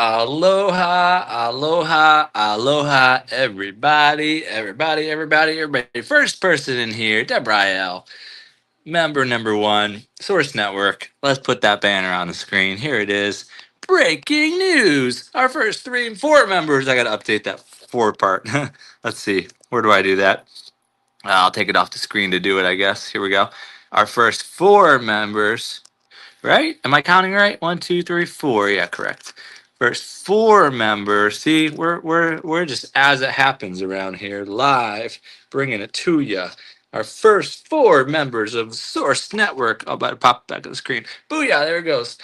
Aloha, aloha, aloha, everybody. First person in here, Debriel, member number one, Source Network. Let's put that banner on the screen. Here it is. Breaking news. Our first 3 and 4 members. I got to update that 4 part. Let's see. Where do I do that? I'll take it off the screen to do it, I guess. Here we go. Our first 4 members. Right? Am I counting right? 1, 2, 3, 4. Yeah, correct. First 4 members. See, we're just as it happens around here, live, bringing it to you. Our first 4 members of Source Network. Oh, about to pop back on the screen. Booyah! There it goes.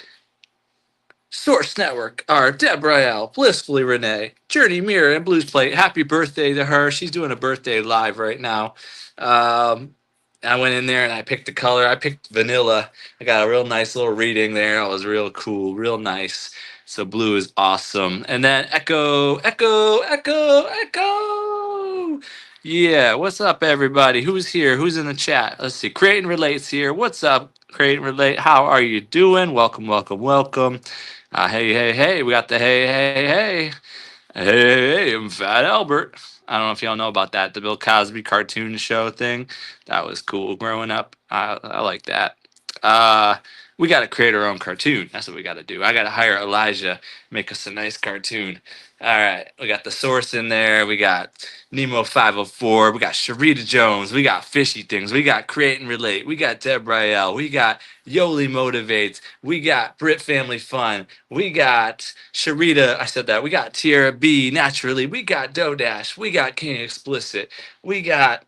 Source Network are Deborah L, Blissfully Renee, Journey Mirror, and Blues Plate. Happy birthday to her. She's doing a birthday live right now. I went in there and I picked the color. I picked vanilla. I got a real nice little reading there. It was real cool, real nice. So blue is awesome. And then Echo. Yeah, what's up, everybody? Who's here? Who's in the chat? Let's see. Create and Relate's here. What's up, Create and Relate? How are you doing? Welcome. Hey. We got the hey. Hey, I'm Fat Albert. I don't know if y'all know about that, the Bill Cosby cartoon show thing. That was cool growing up. I like that. Uh, we got to create our own cartoon. That's what we got to do. I got to hire Elijah, make us a nice cartoon. All right, we got the source in there. We got Nemo 504. We got Sharita Jones. We got Fishy Things. We got Create and Relate. We got Deb Rael. We got Yoli Motivates. We got Brit Family Fun. We got Sharita. I said that. We got Tierra B. Naturally. We got Dodash. We got King Explicit. We got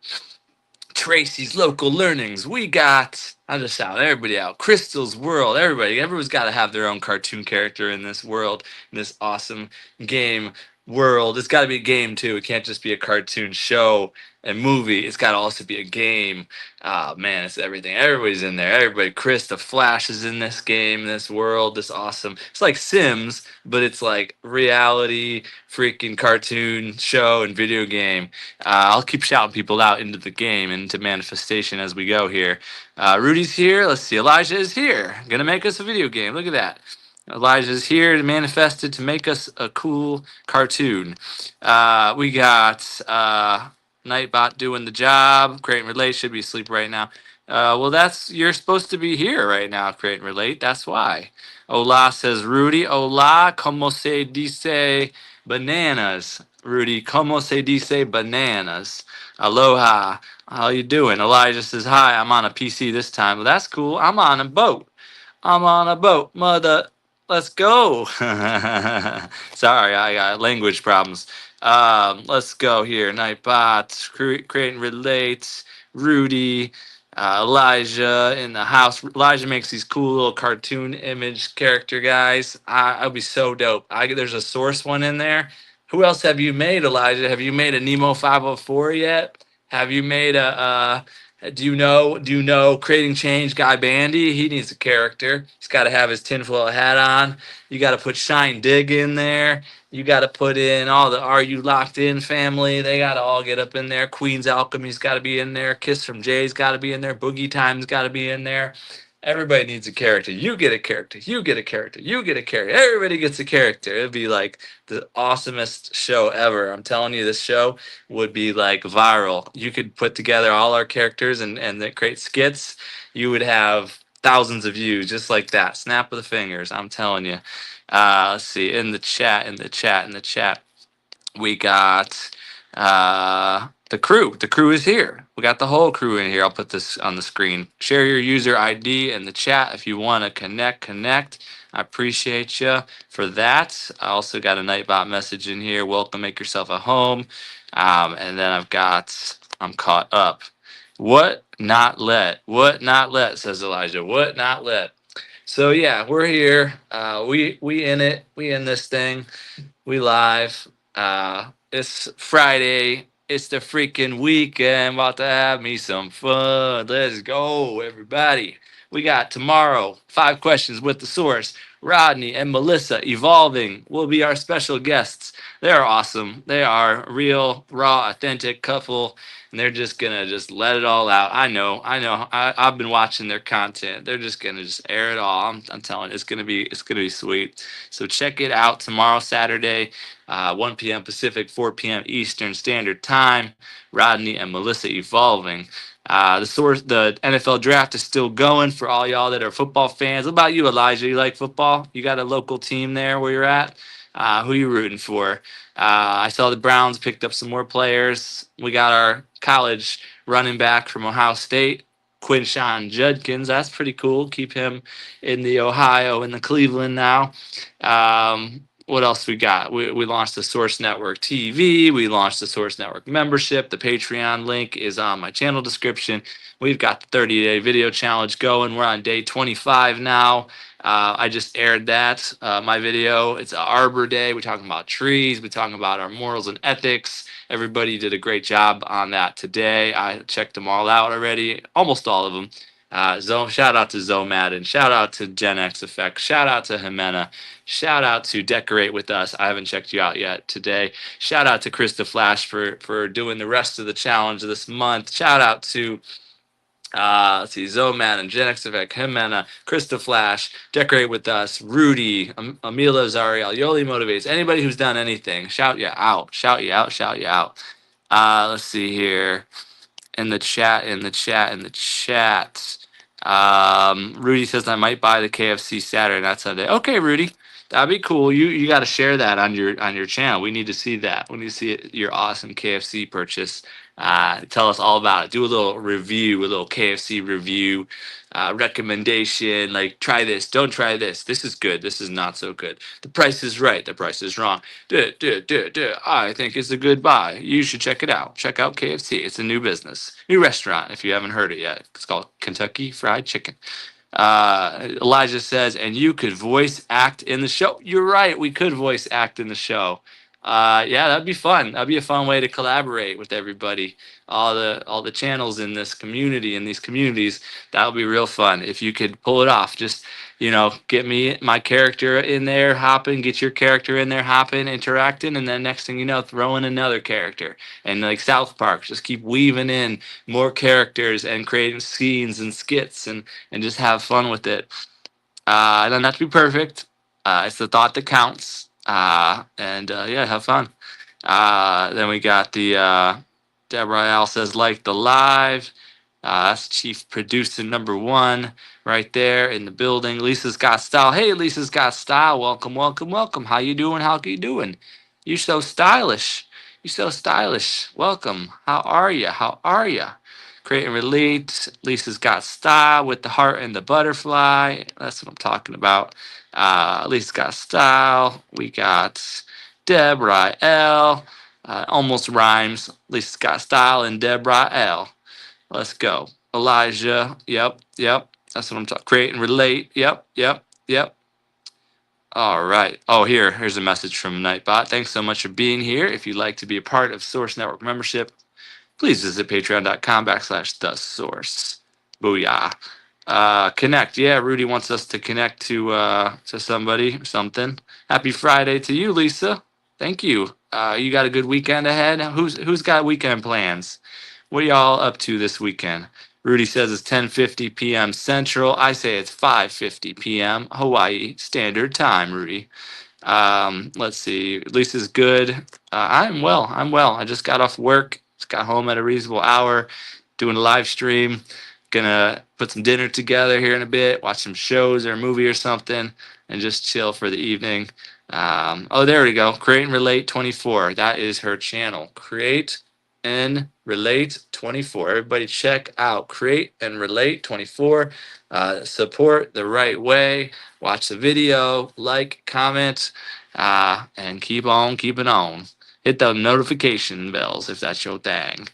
Tracy's Local Learnings. We got, I'll just shout everybody out. Crystal's World. Everyone's got to have their own cartoon character in this world, in this awesome game world. It's got to be a game too. It can't just be a cartoon show and movie. It's got to also be a game. Oh man, it's everything. Everybody's in there. Everybody. Chris the Flash is in this game, this world, this awesome. It's like Sims, but it's like reality, freaking cartoon show and video game. I'll keep shouting people out into the game and into manifestation as we go here. Rudy's here. Let's see. Elijah is here. Gonna make us a video game. Look at that. Elijah's here to manifest it to make us a cool cartoon. We got Nightbot doing the job. Create and Relate should be asleep right now. Well, you're supposed to be here right now. Create and Relate. That's why. Hola says Rudy. Hola, como se dice bananas? Rudy, como se dice bananas? Aloha. How you doing? Elijah says hi. I'm on a PC this time. Well, that's cool. I'm on a boat. Mother. Let's go. Sorry, I got language problems. Let's go here. Nightbot, Create and Relate, Rudy, Elijah in the house. Elijah makes these cool little cartoon image character guys. I'll be so dope. There's a source one in there. Who else have you made, Elijah? Have you made a Nemo 504 yet? Have you made a do you know Creating Change Guy Bandy? He needs a character. He's got to have his tinfoil hat on. You got to put Shine Dig in there. You got to put in all the Are You Locked In family. They got to all get up in there. Queen's Alchemy's got to be in there. Kiss from Jay's got to be in there. Boogie Time's got to be in there. Everybody needs a character. You get a character. You get a character. You get a character. Everybody gets a character. It'd be like the awesomest show ever. I'm telling you, this show would be like viral. You could put together all our characters and then create skits. You would have thousands of views just like that. Snap of the fingers. I'm telling you. Let's see. In the chat. We got the crew. The crew is here. We got the whole crew in here. I'll put this on the screen. Share your user ID in the chat if you want to connect. I appreciate you for that. I also got a Nightbot message in here. Welcome, make yourself at home. And then I'm caught up. What not let? What not let, says Elijah. What not let? So yeah, we're here. We in it. We in this thing. We live. It's Friday. It's the freaking weekend. About to have me some fun. Let's go, everybody. We got tomorrow, 5 questions with the source. Rodney and Melissa Evolving will be our special guests. They're awesome. They are real, raw, authentic couple, and they're just gonna just let it all out. I know. I've been watching their content. They're just gonna just air it all. I'm telling you, it's gonna be sweet. So check it out tomorrow, Saturday, 1 p.m. Pacific, 4 p.m. Eastern Standard Time. Rodney and Melissa Evolving. The NFL draft is still going for all y'all that are football fans. What about you, Elijah? You like football? You got a local team there where you're at? Who you rooting for? I saw the Browns picked up some more players. We got our college running back from Ohio State, Quinshawn Judkins. That's pretty cool. Keep him in the Ohio and the Cleveland now. What else we got? We launched the Source Network TV. We launched the Source Network membership. The Patreon link is on my channel description. We've got the 30-day video challenge going. We're on day 25 now. I just aired that, my video. It's Arbor Day. We're talking about trees. We're talking about our morals and ethics. Everybody did a great job on that today. I checked them all out already, almost all of them. Shout out to Zoe Madden. Shout out to Gen X Effect. Shout out to Jimena. Shout out to Decorate With Us. I haven't checked you out yet today. Shout out to Krista Flash for doing the rest of the challenge this month. Shout out to let's see, Zoman and Gen X Effect, Jimena, Krista Flash, Decorate With Us, Rudy, Amila Zariel, Yoli Motivates, anybody who's done anything, shout you out, shout you out, shout you out. Let's see here in the chat. Rudy says I might buy the KFC Saturday, not Sunday. Okay, Rudy, that'd be cool. You got to share that on your channel. We need to see that. We need to see your awesome KFC purchase. Tell us all about it. Do a little review, a little KFC review, recommendation. Like try this, don't try this. This is good. This is not so good. The price is right. The price is wrong. I think it's a good buy. You should check it out. Check out KFC. It's a new business, new restaurant. If you haven't heard it yet, it's called Kentucky Fried Chicken. Elijah says, and you could voice act in the show. You're right. We could voice act in the show. Yeah, that'd be fun. That'd be a fun way to collaborate with everybody. All the channels in this community, in these communities, that would be real fun if you could pull it off. Just get my character in there hopping, get your character in there hopping, interacting, and then next thing you know, throw in another character. And like South Park, just keep weaving in more characters and creating scenes and skits and just have fun with it. It doesn't have to be perfect. It's the thought that counts. And yeah, have fun. Then we got the Deborah Al says like the live. That's chief producer #1 right there in the building. Lisa's got style. Hey, Lisa's got style. Welcome, welcome, welcome. How you doing? How you doing? You so stylish. You so stylish. Welcome. How are you? How are you? Create and relate. Lisa's got style with the heart and the butterfly. That's what I'm talking about. Lisa's got style. We got Deborah L. Almost rhymes. Lisa's got style and Deborah L. Let's go. Elijah. Yep. That's what I'm talking. Create and relate. Yep. All right. Oh, here's a message from Nightbot. Thanks so much for being here. If you'd like to be a part of Source Network membership, please visit patreon.com/the source. Booyah. Connect. Yeah, Rudy wants us to connect to somebody or something. Happy Friday to you, Lisa. Thank you. You got a good weekend ahead? Who's got weekend plans? What are y'all up to this weekend? Rudy says it's 10:50 p.m. Central. I say it's 5:50 p.m. Hawaii Standard Time, Rudy. Let's see. Lisa's good. I'm well. I just got off work. Just got home at a reasonable hour. Doing a live stream. Gonna put some dinner together here in a bit. Watch some shows or a movie or something, and just chill for the evening. Oh, there we go. Create and Relate 24. That is her channel. Create and Relate 24. Everybody check out Create and Relate 24. Support the right way. Watch the video, like, comment, and keep on keeping on. Hit the notification bells if that's your thing.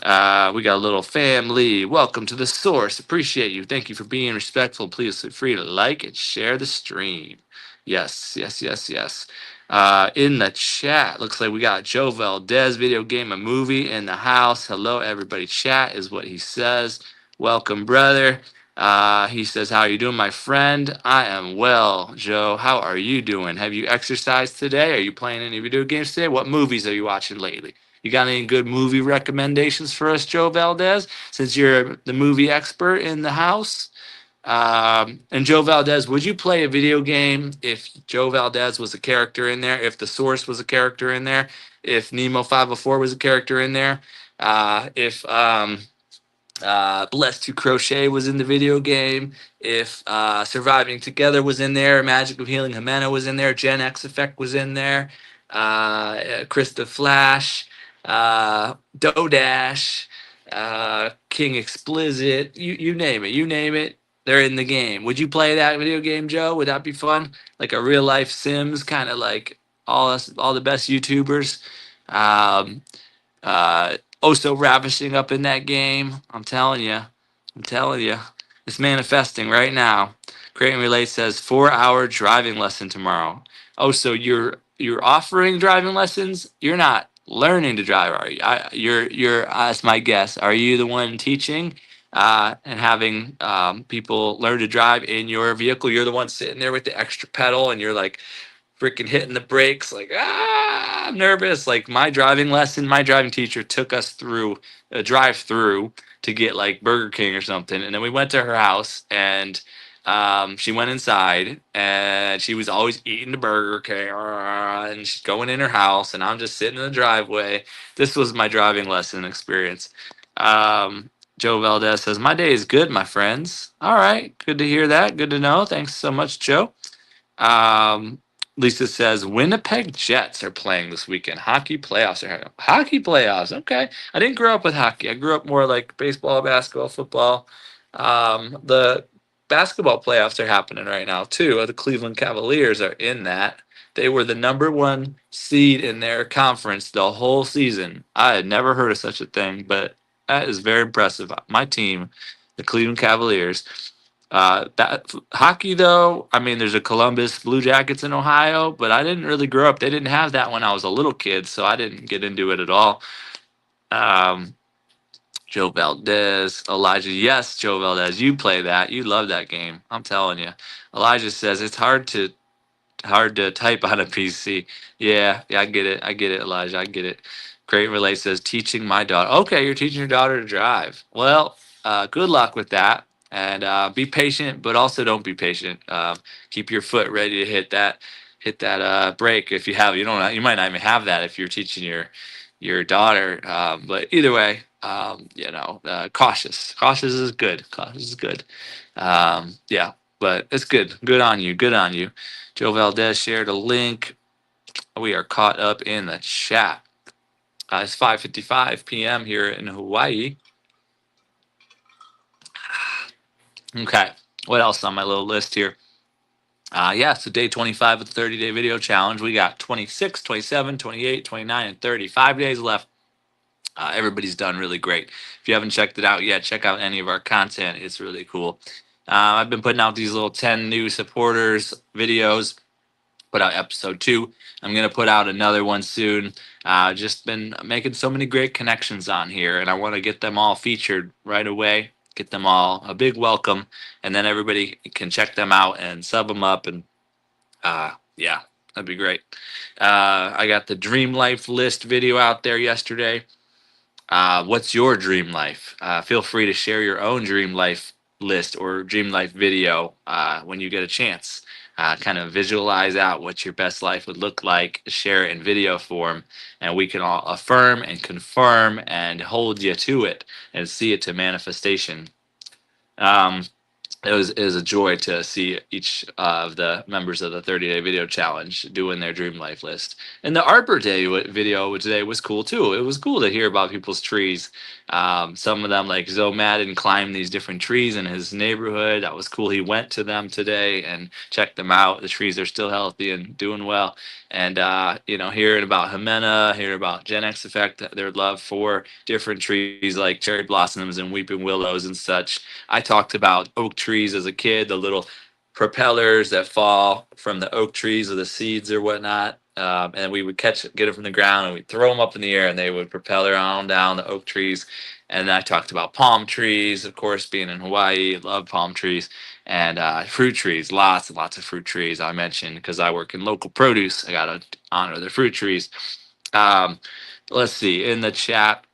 We got a little family. Welcome to the source. Appreciate you. Thank you for being respectful. Please feel free to like and share the stream. Yes. In the chat, looks like we got Joe Valdez, video game, a movie in the house. Hello, everybody. Chat is what he says. Welcome, brother. He says, "How are you doing, my friend? I am well, Joe. How are you doing? Have you exercised today? Are you playing any video games today? What movies are you watching lately? You got any good movie recommendations for us, Joe Valdez? Since you're the movie expert in the house." And Joe Valdez, would you play a video game if Joe Valdez was a character in there? If the Source was a character in there? If Nemo 504 was a character in there? If Blessed to Crochet was in the video game, if Surviving Together was in there, Magic of Healing Jimena was in there, Gen X Effect was in there, Krista Flash, Dodash, King Explicit, you name it, they're in the game. Would you play that video game, Joe? Would that be fun? Like a real life Sims, kind of like all the best YouTubers. Um, oh, so ravishing up in that game. I'm telling you. I'm telling you. It's manifesting right now. Create and Relate says 4 hour driving lesson tomorrow. Oh, so you're offering driving lessons? You're not learning to drive, are you? You're that's my guess. Are you the one teaching and having people learn to drive in your vehicle? You're the one sitting there with the extra pedal, and you're like freaking hitting the brakes like I'm nervous. Like my driving teacher took us through a drive through to get like Burger King or something, and then we went to her house, and she went inside and she was always eating the Burger King, and she's going in her house, and I'm just sitting in the driveway. This was my driving lesson experience. Joe Valdez says my day is good, my friends. All right, good to hear that, good to know. Thanks so much, Joe. um, Lisa says Winnipeg Jets are playing this weekend. Hockey playoffs are happening. Hockey playoffs. Okay. I didn't grow up with hockey. I grew up more like baseball, basketball, football. The basketball playoffs are happening right now too. The Cleveland Cavaliers are in that. They were the number one seed in their conference the whole season. I had never heard of such a thing, but that is very impressive. My team, the Cleveland Cavaliers. That hockey though, I mean, there's a Columbus Blue Jackets in Ohio, but I didn't really grow up. They didn't have that when I was a little kid, so I didn't get into it at all. Um, Joe Valdez, Elijah, yes, Joe Valdez, you play that. You love that game. I'm telling you. Elijah says it's hard to type on a PC. Yeah, I get it. I get it, Elijah. I get it. Great Relay says teaching my daughter. Okay, you're teaching your daughter to drive. Well, good luck with that, and be patient, but also don't be patient. Keep your foot ready to hit that brake if you have. You might not even have that if you're teaching your daughter. But either way, cautious. Cautious is good. Cautious is good. Yeah, but it's good. Good on you. Good on you. Joe Valdez shared a link. We are caught up in the chat. It's 5:55 p.m. here in Hawaii. Okay, what else on my little list here? So day 25 of the 30-day video challenge. We got 26, 27, 28, 29, and 30. 5 days left. Everybody's done really great. If you haven't checked it out yet, check out any of our content. It's really cool. I've been putting out these little 10 new supporters videos. Put out episode 2. I'm gonna put out another one soon. Just been making so many great connections on here, and I want to get them all featured right away. Get them all a big welcome, and then everybody can check them out and sub them up, and yeah, that'd be great. I got the Dream Life list video out there yesterday. What's your dream life? Feel free to share your own dream life list or dream life video when you get a chance. Kind of visualize out what your best life would look like, share it in video form, and we can all affirm and confirm and hold you to it and see it to manifestation. Um, it was a joy to see each of the members of the 30-day video challenge doing their dream life list. And the Arbor Day video today was cool too. It was cool to hear about people's trees. Some of them, like Zoe Madden, climbed these different trees in his neighborhood. That was cool. He went to them today and checked them out. The trees are still healthy and doing well. And hearing about Jimena, hearing about Gen X Effect, their love for different trees like cherry blossoms and weeping willows and such. I talked about oak trees as a kid, the little propellers that fall from the oak trees or the seeds or whatnot. And we would get them from the ground and we'd throw them up in the air and they would propel around down the oak trees. And I talked about palm trees, of course, being in Hawaii, love palm trees and fruit trees, lots and lots of fruit trees. I mentioned because I work in local produce, I got to honor the fruit trees. Um, let's see in the chat.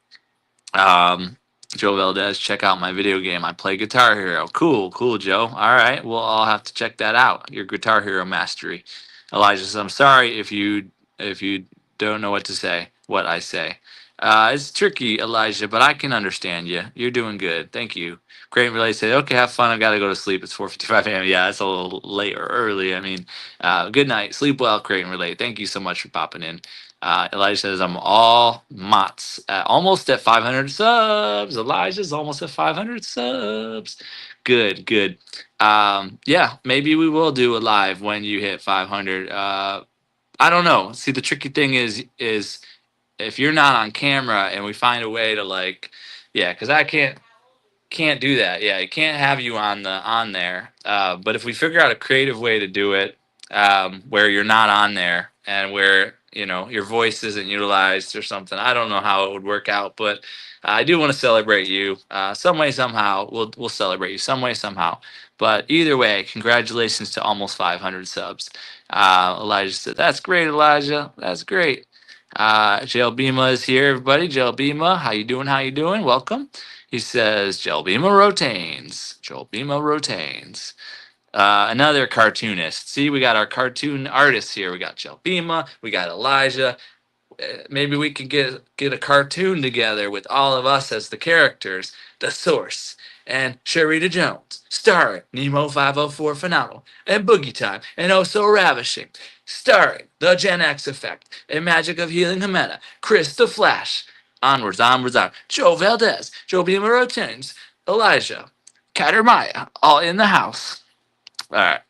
Um, Joe Valdez, check out my video game. I play Guitar Hero. Cool, cool, Joe. All right, well, I'll have to check that out. Your Guitar Hero mastery. Elijah says, I'm sorry if you don't know what to say. What I say. It's tricky, Elijah, but I can understand you. You're doing good. Thank you. Great Relay said, okay, have fun. I've got to go to sleep. It's 4:55 a.m. Yeah, it's a little late or early. I mean, good night. Sleep well, Great Relay. Thank you so much for popping in. Elijah says, I'm all Mott's almost at 500 subs. Elijah's almost at 500 subs. Good, good. Yeah, maybe we will do a live when you hit 500. I don't know. See, the tricky thing is if you're not on camera and we find a way to like, yeah, because I can't do that. Yeah, I can't have you on there. But if we figure out a creative way to do it, where you're not on there and where your voice isn't utilized or something, I don't know how it would work out. But I do want to celebrate you some way somehow. We'll celebrate you some way somehow. But either way, congratulations to almost 500 subs. Elijah said, "That's great, Elijah. That's great." JL Bima is here, everybody. JL Bima, how you doing? How you doing? Welcome. He says, Jelbima rotains. Jelbima rotains. Another cartoonist. See, we got our cartoon artists here. We got Jelbima. We got Elijah. Maybe we could get a cartoon together with all of us as the characters. The Source and Sharita Jones, starring Nemo 504 Phenomenal and Boogie Time and Oh So Ravishing, starring The Gen X Effect and Magic of Healing Jimena, Chris the Flash. Onwards, onwards, on. Joe Valdez, Joe Beamer James, Elijah, Katermaya, all in the house. All right.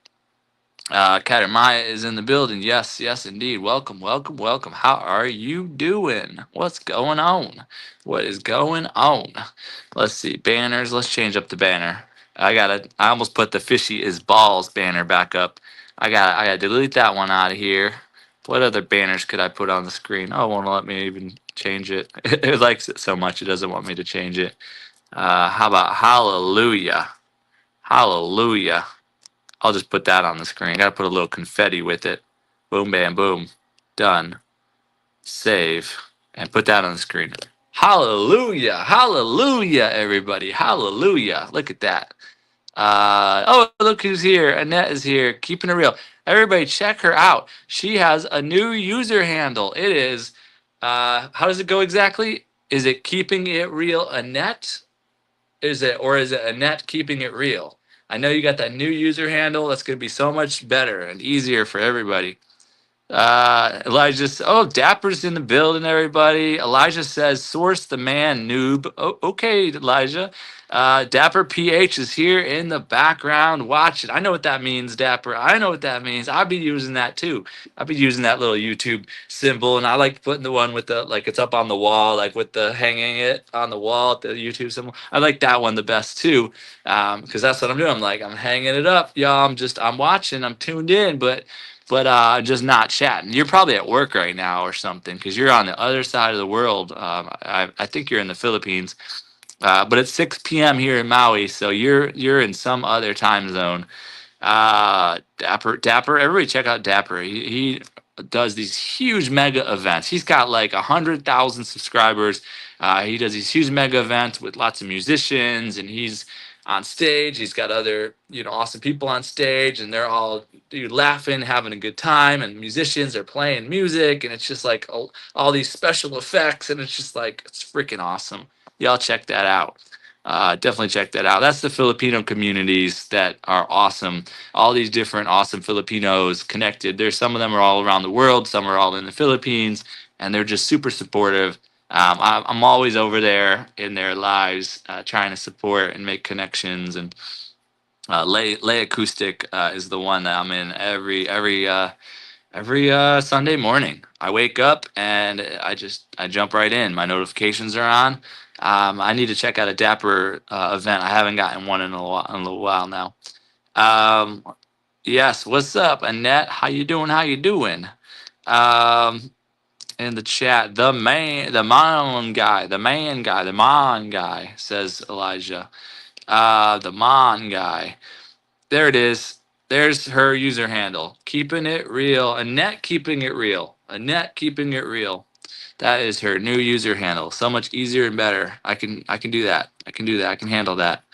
Katermaya is in the building. Yes, yes, indeed. Welcome, welcome, welcome. How are you doing? What's going on? What is going on? Let's see. Banners. Let's change up the banner. I almost put the fishy is balls banner back up. I gotta delete that one out of here. What other banners could I put on the screen? Oh, it won't let me even change it. It likes it so much it doesn't want me to change it. How about hallelujah? Hallelujah. I'll just put that on the screen. Gotta put a little confetti with it. Boom, bam, boom. Done. Save. And put that on the screen. Hallelujah. Hallelujah, everybody. Hallelujah. Look at that. Oh, look who's here. Annette is here. Keeping it real. Everybody check her out. She has a new user handle. It is, how does it go exactly? Is it keeping it real, Annette? Or is it Annette keeping it real? I know you got that new user handle. That's going to be so much better and easier for everybody. Dapper's in the building, everybody. Elijah says, source the man, noob. Oh, okay, Elijah. Dapper PH is here in the background watching. I know what that means, Dapper. I know what that means. I'll be using that too. I'll be using that little YouTube symbol, and I like putting the one with the, like, it's up on the wall, like with the hanging it on the wall, the YouTube symbol. I like that one the best too, because that's what I'm doing. I'm hanging it up, y'all. I'm watching. I'm tuned in, but just not chatting. You're probably at work right now or something because you're on the other side of the world. I think you're in the Philippines, but it's 6 p.m. here in Maui, so you're in some other time zone. Dapper, everybody check out Dapper. He does these huge mega events. He's got like 100,000 subscribers. He does these huge mega events with lots of musicians, and he's on stage. He's got other, awesome people on stage, and they're all laughing, having a good time, and musicians are playing music, and it's just like all these special effects, and it's just like, it's freaking awesome. Y'all check that out. Definitely check that out. That's the Filipino communities that are awesome. All these different awesome Filipinos connected. There's some of them are all around the world. Some are all in the Philippines, and they're just super supportive. I'm always over there in their lives, trying to support and make connections. And Lay Acoustic is the one that I'm in every Sunday morning. I wake up and I jump right in. My notifications are on. I need to check out a Dapper event. I haven't gotten one in a little while now. Yes, what's up, Annette? How you doing? How you doing? Um, in the chat, the man guy, says Elijah. The man guy. There it is. There's her user handle. Keeping it real. Annette keeping it real. Annette keeping it real. That is her new user handle. So much easier and better. I can do that. I can do that. I can handle that.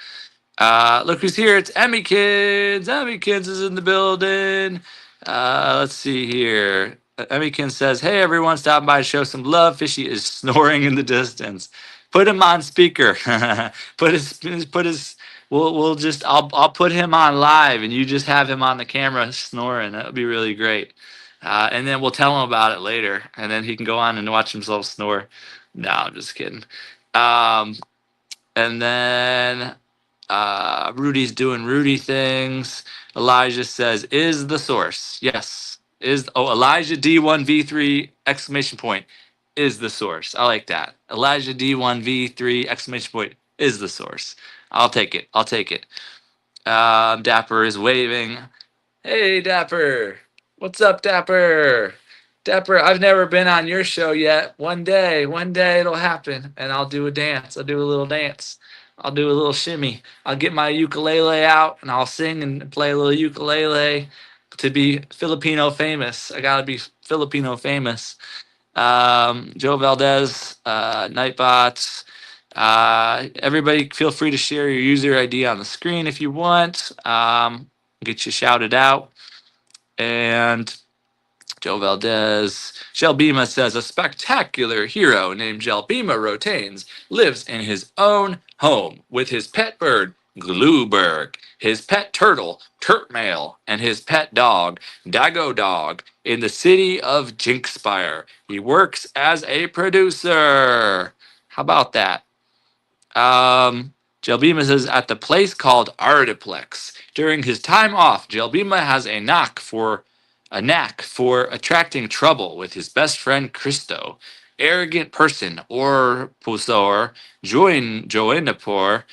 Look who's here. It's Emmy Kids. Emmy Kids is in the building. Let's see here. Emmy Kids says, "Hey everyone, stop by, show some love." Fishy is snoring in the distance. Put him on speaker. put his. We'll just I'll put him on live, and you just have him on the camera snoring. That would be really great. And then we'll tell him about it later, and then he can go on and watch himself snore. No, I'm just kidding. Um, and then Rudy's doing Rudy things. Elijah says, "Is the source?" Yes. Elijah D1V3 exclamation point is the source. I like that. Elijah D1V3 exclamation point is the source. I'll take it. I'll take it. Dapper is waving. Hey, Dapper. What's up, Dapper? Dapper, I've never been on your show yet. One day it'll happen, and I'll do a dance. I'll do a little dance. I'll do a little shimmy. I'll get my ukulele out, and I'll sing and play a little ukulele to be Filipino famous. I gotta be Filipino famous. Joe Valdez, Nightbots. Everybody, feel free to share your user ID on the screen if you want. Get you shouted out. And Joe Valdez. Shelbima says a spectacular hero named Jelbima Rotains lives in his own home with his pet bird, Glueberg, his pet turtle, Turtmail, and his pet dog, Dago Dog, in the city of Jinxspire. He works as a producer. How about that? Jelbima says at the place called Artiplex. During his time off, Jelbima has a knack for attracting trouble with his best friend Christo. Arrogant person or Pusor, Joinapur,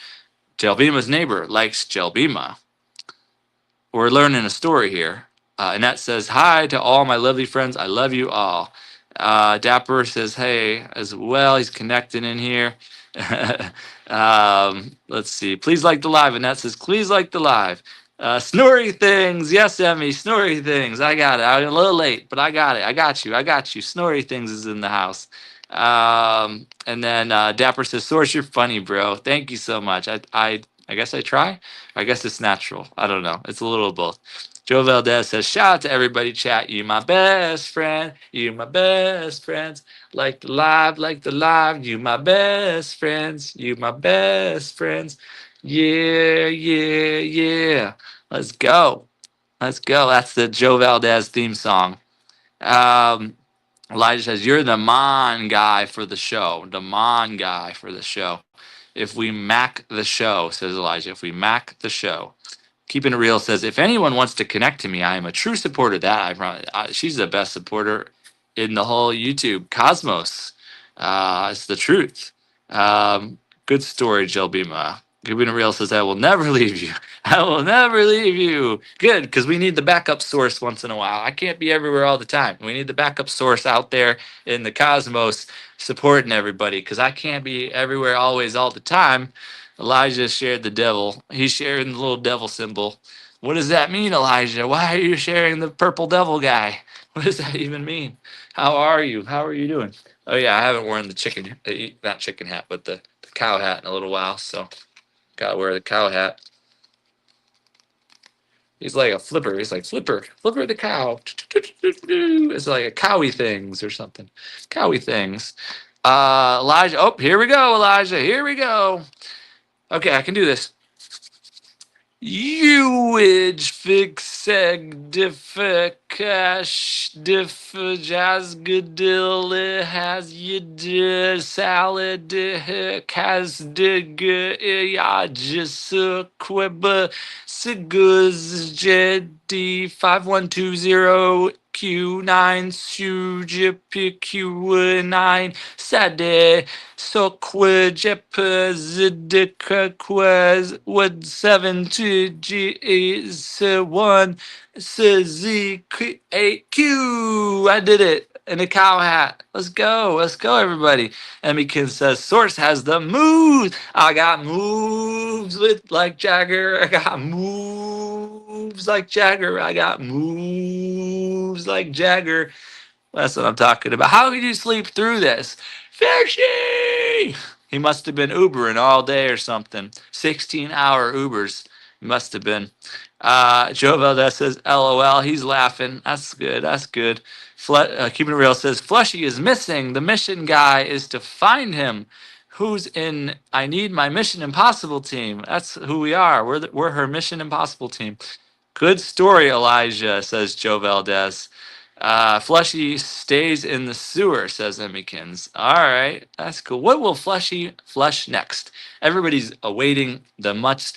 Jelbima's neighbor, likes Jelbima. We're learning a story here. Annette says, "Hi to all my lovely friends. I love you all." Dapper says, "Hey," as well. He's connected in here. Let's see. Please like the live. Annette says, "Please like the live." Snory things. Yes, Emmy. Snory things. I got it. I'm a little late, but I got it. I got you. I got you. Snory things is in the house. And then Dapper says, "Source, you're funny, bro. Thank you so much. I guess I try. I guess it's natural. I don't know. It's a little of both." Joe Valdez says, "Shout out to everybody, chat. You my best friend. You my best friends. Like the live. You my best friends. You my best friends. Yeah, yeah, yeah. Let's go. Let's go." That's the Joe Valdez theme song. Elijah says, "You're the mon guy for the show. The mon guy for the show. If we Mac the show," says Elijah. "If we Mac the show." Keeping it real says, "If anyone wants to connect to me, I am a true supporter of that. I promise. She's the best supporter in the whole YouTube cosmos. It's the truth. Good story, Jelbima." Keeping it real says, "I will never leave you. I will never leave you." Good, because we need the backup source once in a while. I can't be everywhere all the time. We need the backup source out there in the cosmos supporting everybody, because I can't be everywhere always all the time. Elijah shared the devil. He's sharing the little devil symbol. What does that mean, Elijah? Why are you sharing the purple devil guy? What does that even mean? How are you? How are you doing? Oh yeah, I haven't worn the not chicken hat, but the cow hat in a little while, so gotta wear the cow hat. He's like a flipper. He's like flipper the cow. It's like a cowy things or something. Cowy things. Elijah. Oh, here we go, Elijah. Here we go. Okay, I can do this. Uwage fixeg diffikash diffjazgadil has yid salad has dig yajis quib siguz jed D5120Q9 Sujipiq9 Sade Soquijepazidikaquaz Wood 7 to G 1 Z 8Q. I did it in a cow hat. Let's go. Let's go, everybody. Emmykin says, Source has the moves. I got moves with like Jagger. I got moves like Jagger. I got moves like Jagger. That's what I'm talking about. How could you sleep through this? Fishy! He must have been Ubering all day or something. 16-hour Ubers. He must have been. Joe Valdez says, LOL. He's laughing. That's good. That's good. Keeping It Real says, Fleshy is missing. The mission guy is to find him. Who's in I Need My Mission Impossible team? That's who we are. We're her Mission Impossible team. Good story, Elijah, says Joe Valdez. Fleshy stays in the sewer, says Emmykins. All right, that's cool. What will Fleshy flush next? Everybody's awaiting the much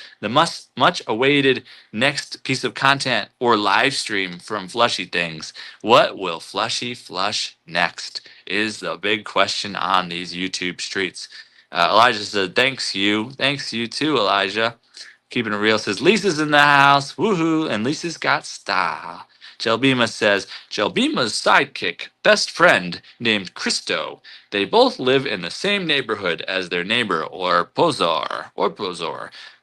awaited next piece of content or live stream from Fleshy Things. What will Fleshy flush next? Is the big question on these YouTube streets. Elijah said, "Thanks you too, Elijah." Keeping It Real says, Lisa's in the house. Woohoo. And Lisa's got style. Jelbima says, Jelbima's sidekick, best friend, named Christo. They both live in the same neighborhood as their neighbor, or Pozor.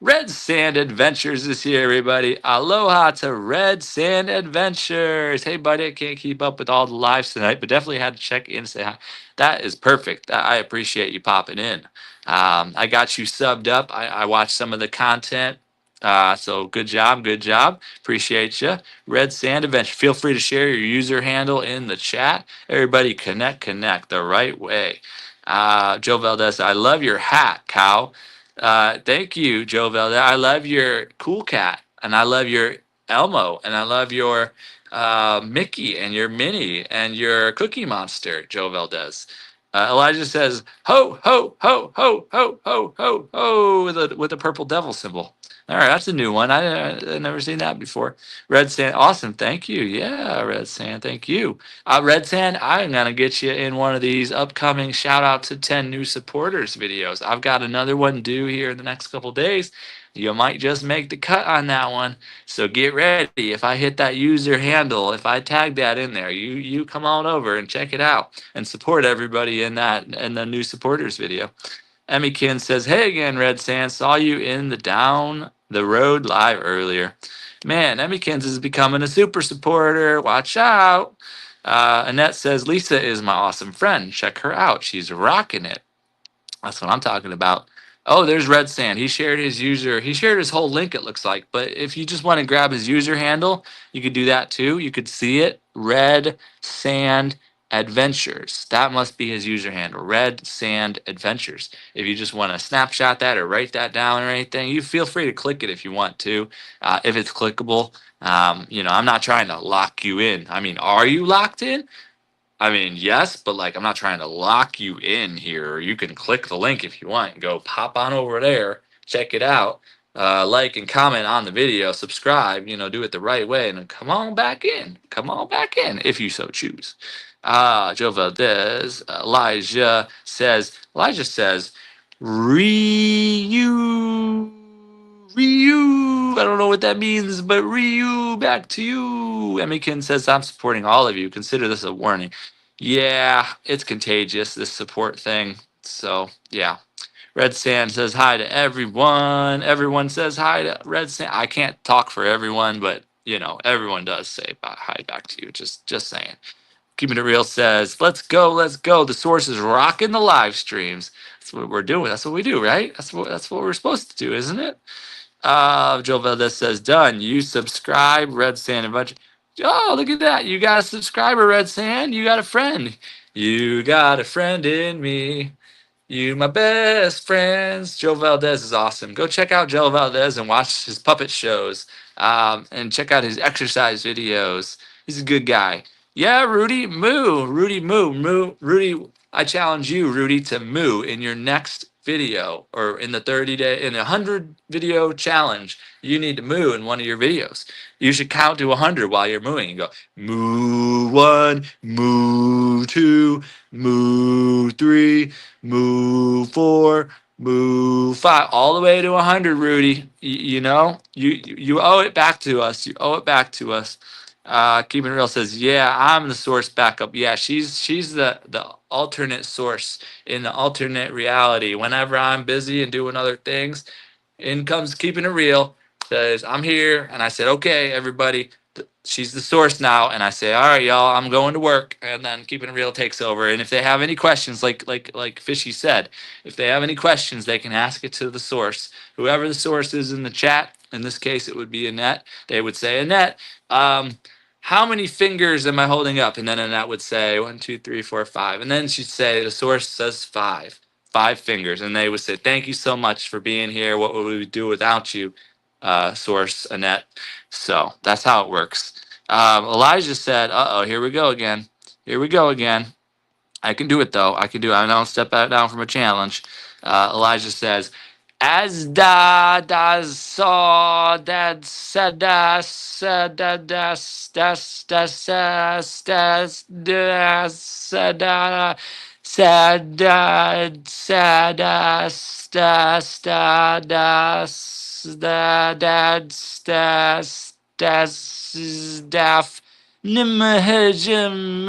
Red Sand Adventures is here, everybody. Aloha to Red Sand Adventures. Hey, buddy, I can't keep up with all the lives tonight, but definitely had to check in and say hi. That is perfect. I appreciate you popping in. I got you subbed up. I watched some of the content. So good job. Appreciate you. Red Sand Adventure. Feel free to share your user handle in the chat. Everybody connect the right way. Joe Valdez, I love your hat, cow. Thank you, Joe Valdez. I love your cool cat, and I love your Elmo, and I love your Mickey, and your Minnie, and your Cookie Monster, Joe Valdez. Elijah says, ho, ho, ho, ho, ho, ho, ho, ho, with a purple devil symbol. All right, that's a new one. I never seen that before. Red Sand, awesome. Thank you. Yeah, Red Sand, thank you. Red Sand, I'm going to get you in one of these upcoming shout out to 10 new supporters videos. I've got another one due here in the next couple days. You might just make the cut on that one. So get ready. If I hit that user handle, if I tag that in there, you come on over and check it out and support everybody in the new supporters video. Emmykin says, hey again, Red Sand. Saw you in the Down the Road live earlier. Man, Emmykins is becoming a super supporter. Watch out. Annette says, Lisa is my awesome friend. Check her out. She's rocking it. That's what I'm talking about. Oh, there's Red Sand. He shared his whole link, it looks like. But if you just want to grab his user handle, you could do that too. You could see it. Red Sand Adventures. That must be his user handle. Red Sand Adventures. If you just want to snapshot that or write that down or anything, you feel free to click it if you want to. If it's clickable. I'm not trying to lock you in. I mean, are you locked in? I mean, yes, but like I'm not trying to lock you in here. You can click the link if you want and go pop on over there, check it out, like and comment on the video, subscribe, do it the right way, and then come on back in. Come on back in if you so choose. Joe Valdez, Elijah says, Ryu. I don't know what that means, but Ryu, back to you. Emmykin says, I'm supporting all of you. Consider this a warning. Yeah, it's contagious, this support thing. So, yeah. Red Sand says hi to everyone. Everyone says hi to Red Sand. I can't talk for everyone, but, everyone does say hi back to you. Just saying. Keeping It Real says, let's go. The Source is rocking the live streams. That's what we're doing. That's what we do, right? That's what we're supposed to do, isn't it? Joe Valdez says, done. You subscribe, Red Sand Adventure. Oh, look at that. You got a subscriber, Red Sand. You got a friend. You got a friend in me. You my best friends. Joe Valdez is awesome. Go check out Joe Valdez and watch his puppet shows. And check out his exercise videos. He's a good guy. Yeah, Rudy, moo. Rudy, moo. Rudy, I challenge you, Rudy, to moo in your next video, or in the 30-day, in the 100 video challenge, you need to moo in one of your videos. You should count to 100 while you're mooing and go moo one, moo two, moo three, moo four, move five, all the way to 100, Rudy. You know, you owe it back to us. You owe it back to us. Keeping it real says, yeah, I'm the source backup. Yeah, she's the alternate source in the alternate reality. Whenever I'm busy and doing other things, in comes keeping it real. Says, I'm here, and I said, okay, everybody. She's the source now, and I say, all right, y'all, I'm going to work, and then keeping it real takes over. And if they have any questions, like Fishy said, if they have any questions, they can ask it to the source. Whoever the source is in the chat, in this case, it would be Annette. They would say, Annette, how many fingers am I holding up? And then Annette would say, one, two, three, four, five. And then she'd say, the source says five fingers. And they would say, thank you so much for being here. What would we do without you, source Annette? So that's how it works. Elijah said, uh-oh, here we go again. Here we go again. I can do it though. I can do it. I don't step back down from a challenge. Elijah says, as da saw that said said das das das das das das said said said das das das das das das das nimhajim.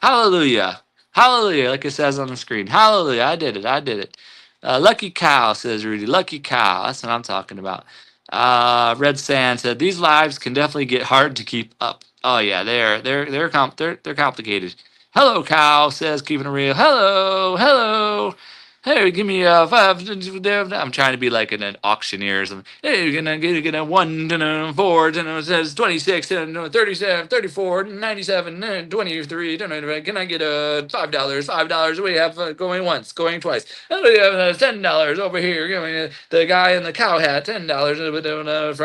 Hallelujah. Hallelujah. Like it says on the screen. Hallelujah. I did it. I did it. Lucky cow, says Rudy. Lucky cow. That's what I'm talking about. Red Sand said these lives can definitely get hard to keep up. Oh yeah, they're complicated. Hello, cow, says keeping it real. Hello, hello. Hey, give me a five. I'm trying to be like an auctioneer or something. Hey, you're gonna get a 1, 4, it says 26, 37, 34, 97, 23. Can I get a $5? $5 we have going once, going twice. Oh, we have $10 over here. Give me the guy in the cow hat, $10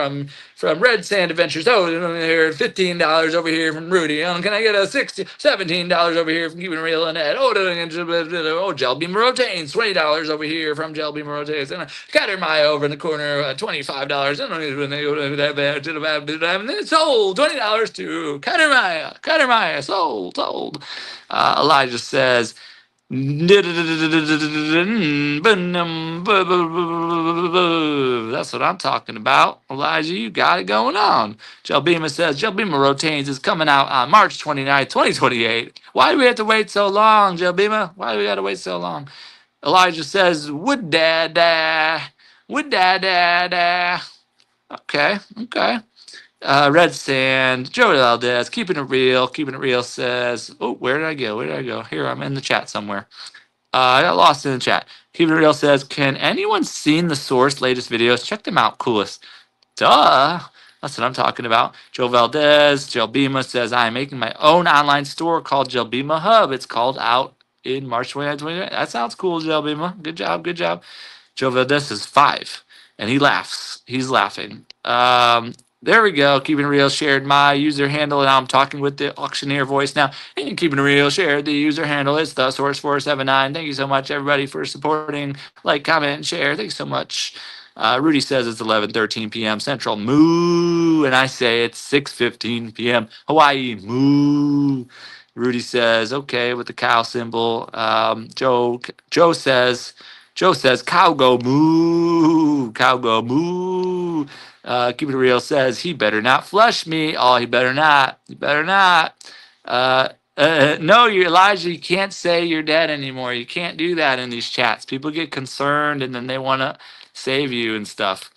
from Red Sand Adventures. Oh, here $15 over here from Rudy. Can I get a $17 over here from Keeping It Real Annette? Oh, Gel Beam Rotains, $20 over here from Gel Beam Rotains. And Cutter Maya over in the corner, $25. Sold $20 to Cutter Maya. Cutter Maya, sold. Elijah says, that's what I'm talking about. Elijah, you got it going on. Jelbima says, Jelbima Rotains is coming out on March 29th, 2028. Why do we have to wait so long, Jelbima? Why do we got to wait so long? Elijah says, would dad. Okay. Red Sand, Joe Valdez, keeping it real. Keeping it real says, oh, where did I go? Here, I'm in the chat somewhere. I got lost in the chat. Keeping it real says, can anyone seen the source latest videos? Check them out. Coolest. Duh. That's what I'm talking about. Joe Valdez, Jelbima says, I am making my own online store called Jelbima Hub. It's called out in March 2029. That sounds cool, Jelbima. Good job. Joe Valdez is 5, and he laughs. He's laughing. There we go. Keeping it real shared my user handle, and I'm talking with the auctioneer voice now. And keeping it real shared the user handle. It's the source 479. Thank you so much, everybody, for supporting. Like, comment, and share. Thanks so much. Rudy says it's 11:13 p.m. Central. Moo, and I say it's 6:15 p.m. Hawaii. Moo. Rudy says okay with the cow symbol. Joe says cow go moo. Cow go moo. Keep it real says he better not flush me. Oh, he better not. No, you Elijah, you can't say you're dead anymore. You can't do that in these chats. People get concerned and then they want to save you and stuff.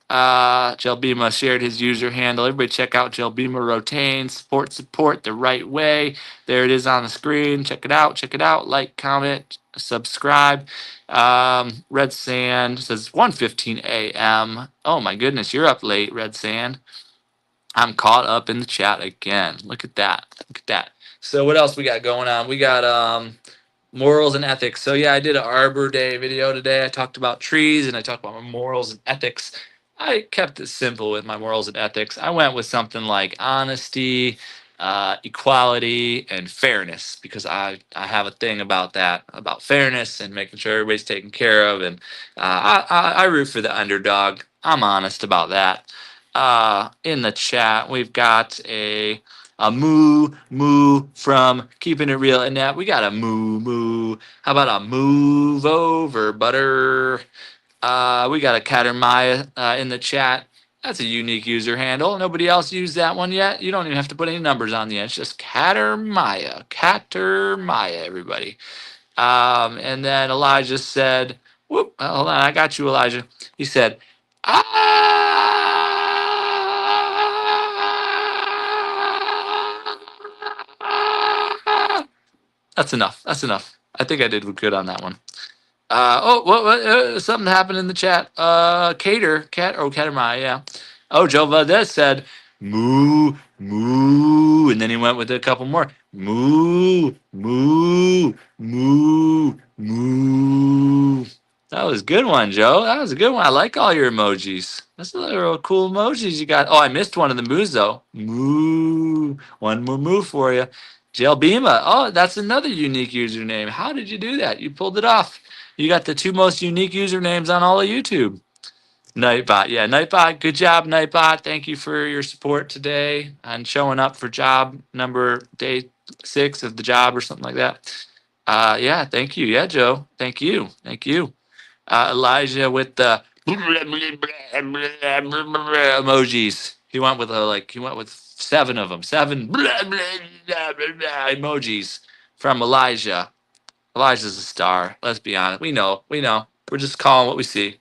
Jelbima shared his user handle. Everybody check out Jelbima Rotain. Support the right way. There it is on the screen. Check it out. Like, comment, subscribe. Red Sand says 1:15 a.m. Oh my goodness, you're up late, Red Sand. I'm caught up in the chat again. Look at that. So what else we got going on? We got morals and ethics. So yeah, I did an Arbor Day video today. I talked about trees and I talked about my morals and ethics. I kept it simple with my morals and ethics. I went with something like honesty, equality and fairness, because I have a thing about that, about fairness and making sure everybody's taken care of. And I root for the underdog. I'm honest about that. In the chat, we've got a moo from Keeping It Real. And that we got a moo. How about a move over, butter? We got a Catermaya in the chat. That's a unique user handle. Nobody else used that one yet. You don't even have to put any numbers on the end. It's just Catermaya. Catermaya, everybody. And then Elijah said, whoop, hold on, I got you, Elijah. He said, ah. That's enough. That's enough. I think I did good on that one. What? Something happened in the chat. Catermaya, yeah. Oh, Joe Valdez said, moo, and then he went with a couple more. Moo. That was a good one, Joe. That was a good one. I like all your emojis. That's a little cool emojis you got. Oh, I missed one of the moos though. Moo. One more moo for you. Jelbima. Oh, that's another unique username. How did you do that? You pulled it off. You got the two most unique usernames on all of YouTube. Nightbot. Yeah, Nightbot. Good job, Nightbot. Thank you for your support today and showing up for job number day 6 of the job or something like that. Yeah, thank you. Yeah, Joe. Thank you. Thank you. Elijah with the emojis. He went with he went with 7 of them. 7 emojis from Elijah. Elijah's a star. Let's be honest. We know. We're just calling what we see.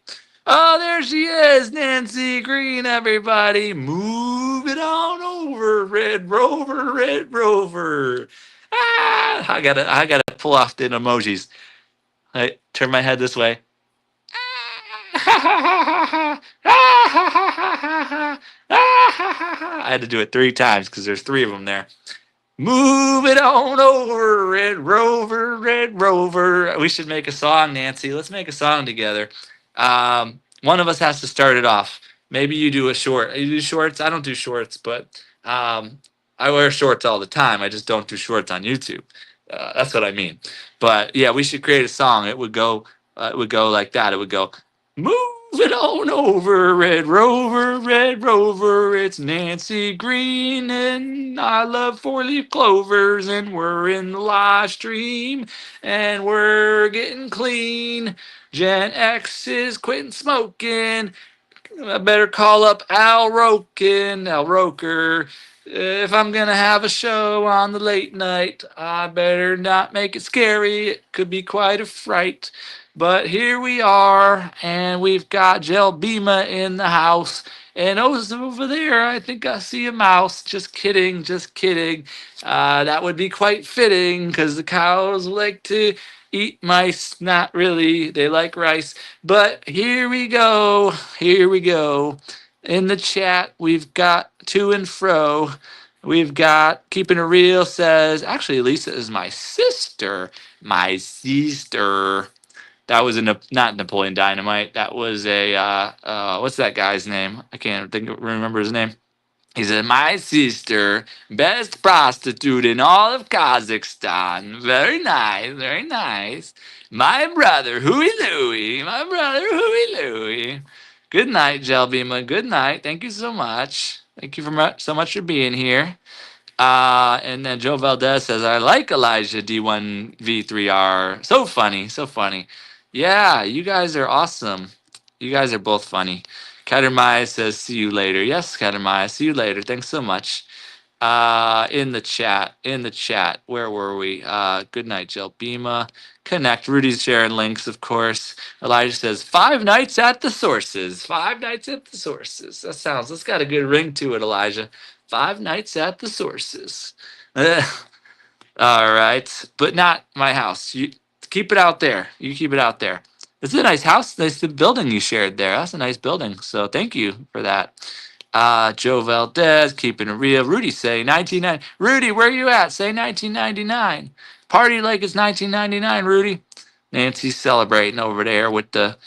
Oh, there she is, Nancy Green, everybody. Move it on over, Red Rover, Red Rover. I gotta pull off the emojis. I turn my head this way. I had to do it 3 times because there's 3 of them there. Move it on over, Red Rover, Red Rover. We should make a song, Nancy. Let's make a song together. One of us has to start it off. Maybe you do a short. You do shorts? I don't do shorts, but I wear shorts all the time. I just don't do shorts on YouTube. That's what I mean. But yeah, we should create a song. It would go like that. It would go, move it on over, Red Rover, Red Rover. It's Nancy Green and I love 4-leaf clovers, and we're in the live stream and we're getting clean. Gen X is quitting smoking. I better call up Al Roker. If I'm gonna have a show on the late night, I better not make it scary. It could be quite a fright. But here we are, and we've got Jelbima in the house. And over there, I think I see a mouse. Just kidding, just kidding. That would be quite fitting because the cows like to eat mice. Not really, they like rice. But here we go. Here we go. In the chat, we've got to and fro. We've got Keeping It Real says, actually, Lisa is my sister. My sister. That was not Napoleon Dynamite. That was what's that guy's name? I can't remember his name. He said, my sister, best prostitute in all of Kazakhstan. Very nice, very nice. My brother, Huey Louie. My brother, Huey Louie. Good night, Jelbima. Good night. Thank you so much. Thank you so much for being here. And then Joe Valdez says, I like Elijah D1V3R. So funny, so funny. Yeah, you guys are awesome. You guys are both funny. Katermaya says, see you later. Yes, Katermaya, see you later. Thanks so much. In the chat. Where were we? Good night, Jelbima. Connect. Rudy's sharing links, of course. Elijah says, 5 nights at the sources. 5 nights at the sources. That's got a good ring to it, Elijah. 5 nights at the sources. All right. But not my house. You keep it out there. You keep it out there. It's a nice house. Nice building you shared there. That's a nice building. So thank you for that. Joe Valdez, Keeping It Real. Rudy say 1990. Rudy, where you at? Say 1999. Party like it's 1999, Rudy. Nancy's celebrating over there with the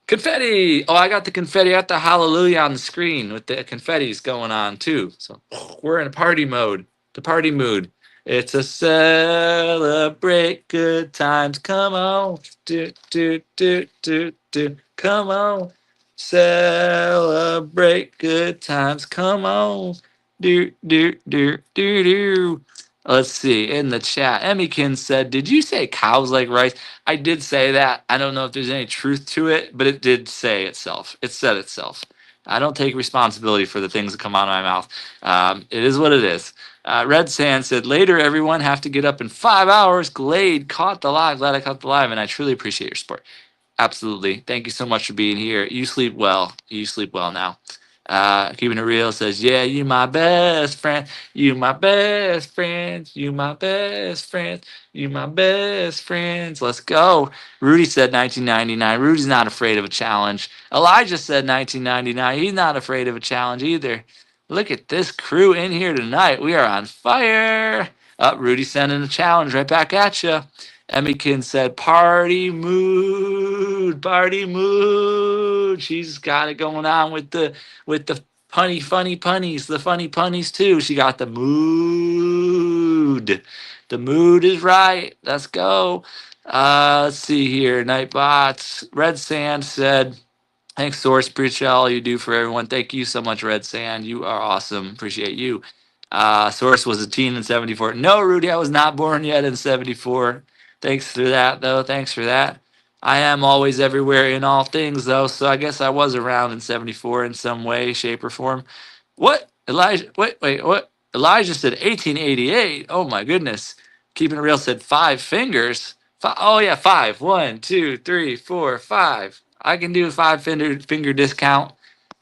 confetti. Oh, I got the confetti at the hallelujah on the screen with the confetti's going on too. So we're in a party mode. The party mood. It's a celebrate good times. Come on. Do, do, do, do, do. Come on. Celebrate good times. Come on. Do, do, do, do, do. Let's see. In the chat, Emmykin said, did you say cows like rice? I did say that. I don't know if there's any truth to it, but it did say itself. It said itself. I don't take responsibility for the things that come out of my mouth. It is what it is. Red Sand said, later, everyone have to get up in 5 hours. Glade caught the live. Glad I caught the live, and I truly appreciate your support. Absolutely. Thank you so much for being here. You sleep well. You sleep well now. Keeping it real says, yeah, you my best friend. You my best friends. You my best friends. You my best friends. Let's go. Rudy said 1999. Rudy's not afraid of a challenge. Elijah said 1999. He's not afraid of a challenge either. Look at this crew in here tonight. We are on fire. Rudy sending a challenge right back at you. Emmykin said, party mood, party mood. She's got it going on with the funny punnies, the funny punnies too. She got the mood. The mood is right. Let's go. Let's see here. Nightbots. Red Sand said, thanks, Source. Appreciate all you do for everyone. Thank you so much, Red Sand. You are awesome. Appreciate you. Source was a teen in 74. No, Rudy, I was not born yet in 74. Thanks for that, though. Thanks for that. I am always everywhere in all things, though, so I guess I was around in 74 in some way, shape, or form. What? Elijah, wait, what? Elijah said 1888. Oh, my goodness. Keeping it real said 5 fingers. Oh, yeah, five. 1, 2, 3, 4, 5. I can do a finger discount.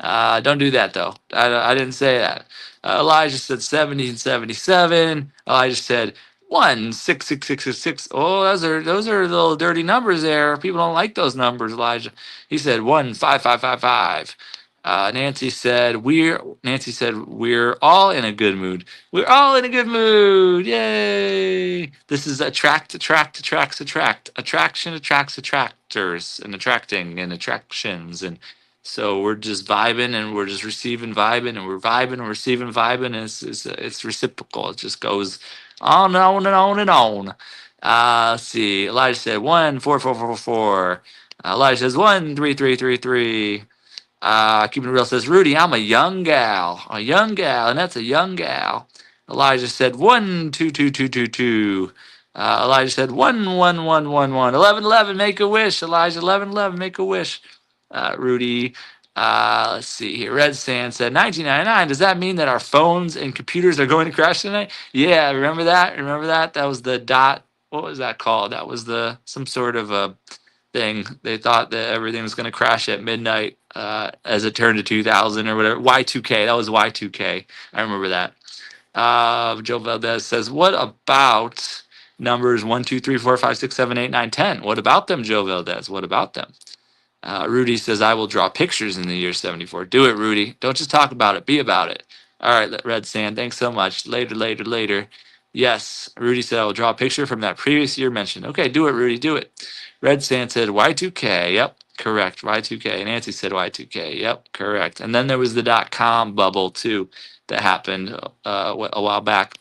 Don't do that, though. I didn't say that. Elijah said 1777. Elijah said 1 6 6 6 6 6. Oh, those are little dirty numbers there. People don't like those numbers, Elijah. He said 1 5 5 5 5. Nancy said we're all in a good mood. We're all in a good mood. Yay. This is attract. Attraction attracts attractors and attracting and attractions. And so we're just vibing and we're just receiving vibing and we're vibing and receiving vibing. And it's reciprocal. It just goes on and on and on and on. Let's see. Elijah said 1 4 4 4 4. Elijah says 1 3 3 3 3. Keeping it real says, Rudy, I'm a young gal, and that's a young gal. Elijah said 1 2 2 2 2 2. Elijah said 1 1 1 1 1. 11 11, make a wish. Elijah 11 11, make a wish. Rudy, let's see here. Red Sand said 1999. Does that mean that our phones and computers are going to crash tonight? Yeah, remember that? Remember that? That was the dot. What was that called? That was the some sort of a thing. They thought that everything was going to crash at midnight as it turned to 2000 or whatever. Y2K. That was Y2K. I remember that. Joe Valdez says, what about numbers 1, 2, 3, 4, 5, 6, 7, 8, 9, 10? What about them, Joe Valdez? What about them? Rudy says, I will draw pictures in the year 74. Do it, Rudy. Don't just talk about it. Be about it. All right, Red Sand. Thanks so much. Later. Yes, Rudy said, I will draw a picture from that previous year mentioned. Okay, do it, Rudy. Do it. Red Sand said Y2K. Yep, correct. Y2K. Nancy said Y2K. Yep, correct. And then there was the .com bubble, too, that happened a while back.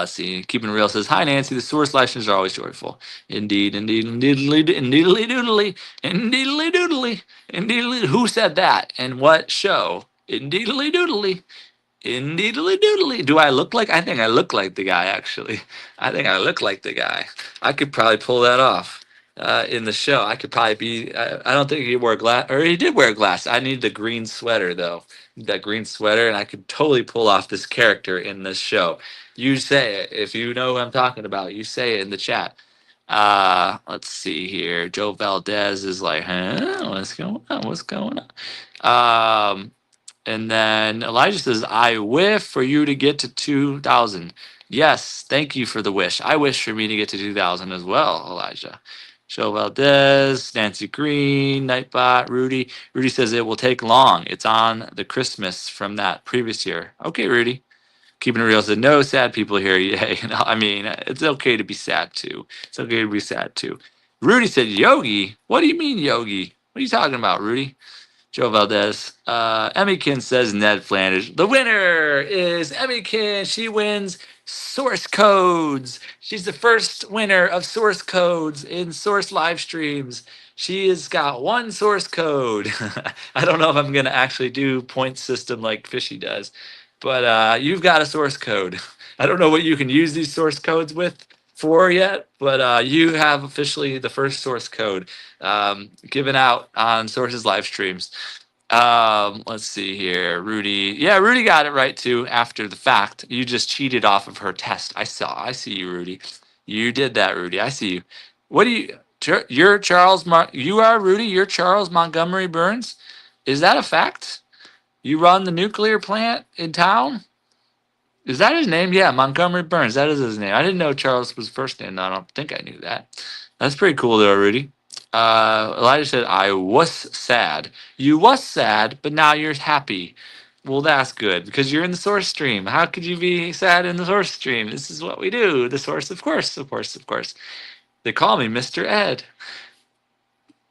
See, Keeping It Real says, hi, Nancy. The source licenses are always joyful. Indeedly. Who said that? And what show? Indeedly. Do I look like? I think I look like the guy, actually. I think I look like the guy. I could probably pull that off in the show. I could probably be. I don't think he wore glass, or he did wear glass. I need the green sweater, though. That green sweater, and I could totally pull off this character in this show. You say it. If you know who I'm talking about, you say it in the chat. Let's see here. Joe Valdez is like, huh? What's going on? And then Elijah says, I wish for you to get to 2,000. Yes, thank you for the wish. I wish for me to get to 2,000 as well, Elijah. Joe Valdez, Nancy Green, Nightbot, Rudy. Rudy says it will take long. It's on the Christmas from that previous year. Okay, Rudy. Keeping it real said, no sad people here. Yay. I mean, it's okay to be sad too. It's okay to be sad too. Rudy said, Yogi? What do you mean, Yogi? What are you talking about, Rudy? Joe Valdez. Emmykin says Ned Flanders. The winner is Emmykin. She wins source codes. She's the first winner of source codes in source live streams. She has got one source code. I don't know if I'm going to actually do point system like Fishy does, but you've got a source code. I don't know what you can use these source codes with for yet, but you have officially the first source code given out on Sources live streams. Let's see here. Rudy. Yeah, Rudy got it right too after the fact. You just cheated off of her test. I see you, Rudy. You did that, Rudy. I see you. What do you you're Charles you are Rudy, you're Charles Montgomery Burns? Is that a fact? You run the nuclear plant in town? Is that his name? Yeah, Montgomery Burns. That is his name. I didn't know Charles was first name. I don't think I knew that. That's pretty cool, though, Rudy. Elijah said, I was sad. You was sad, but now you're happy. Well, that's good because you're in the source stream. How could you be sad in the source stream? This is what we do. The source, of course, of course, of course. They call me Mr. Ed.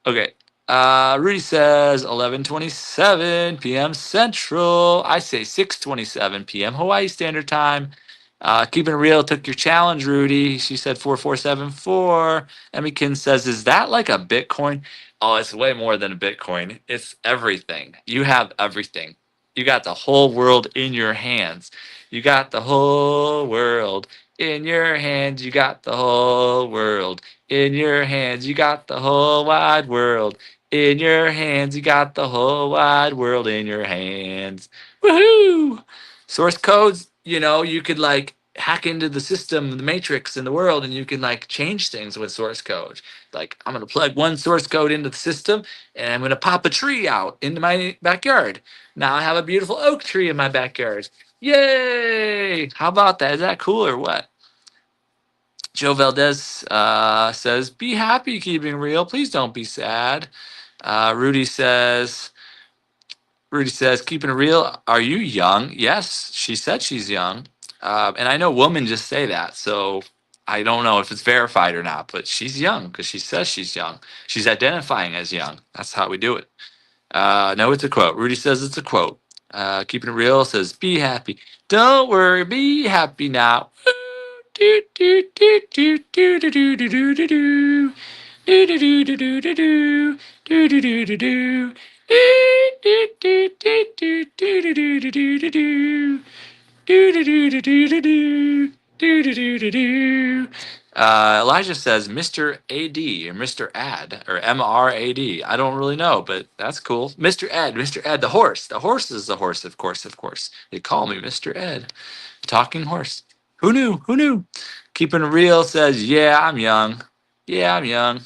Okay. Rudy says 11:27 p.m. Central. I say 6:27 p.m. Hawaii Standard Time. Keeping it real took your challenge, Rudy. She said 4474. Emmykin says, is that like a Bitcoin? Oh, it's way more than a Bitcoin. It's everything. You have everything. You got the whole world in your hands. You got the whole world in your hands. You got the whole world in your hands. You got the whole wide world in your hands. You got the whole wide world in your hands. Woohoo! Source codes, you could like hack into the system, the matrix in the world, and you can like change things with source code. Like, I'm going to plug one source code into the system and I'm going to pop a tree out into my backyard. Now I have a beautiful oak tree in my backyard. Yay! How about that? Is that cool or what? Joe Valdez says, be happy keeping real. Please don't be sad. Rudy says, keeping it real. Are you young? Yes, she said she's young. And I know women just say that. So I don't know if it's verified or not, but she's young because she says she's young. She's identifying as young. That's how we do it. No, it's a quote. Rudy says it's a quote. Keeping it real says, be happy. Don't worry, be happy now. Do, do, do, do, do, do, do, do, do, do, do. Do, do, do, do, do, do, do. Do, do, do, do, do. Do, do, do, do, do, do, do, do, do, do, do. Do, do, do, do, do, do, do. Do, do, do, do, do. Elijah says Mr. AD or Mr. Ad or MRAD. I don't really know, but that's cool. Mr. Ed, Mr. Ed, the horse. The horse is the horse, of course, of course. They call me Mr. Ed, talking horse. Who knew? Who knew? Keeping it real says, yeah, I'm young. Yeah, I'm young.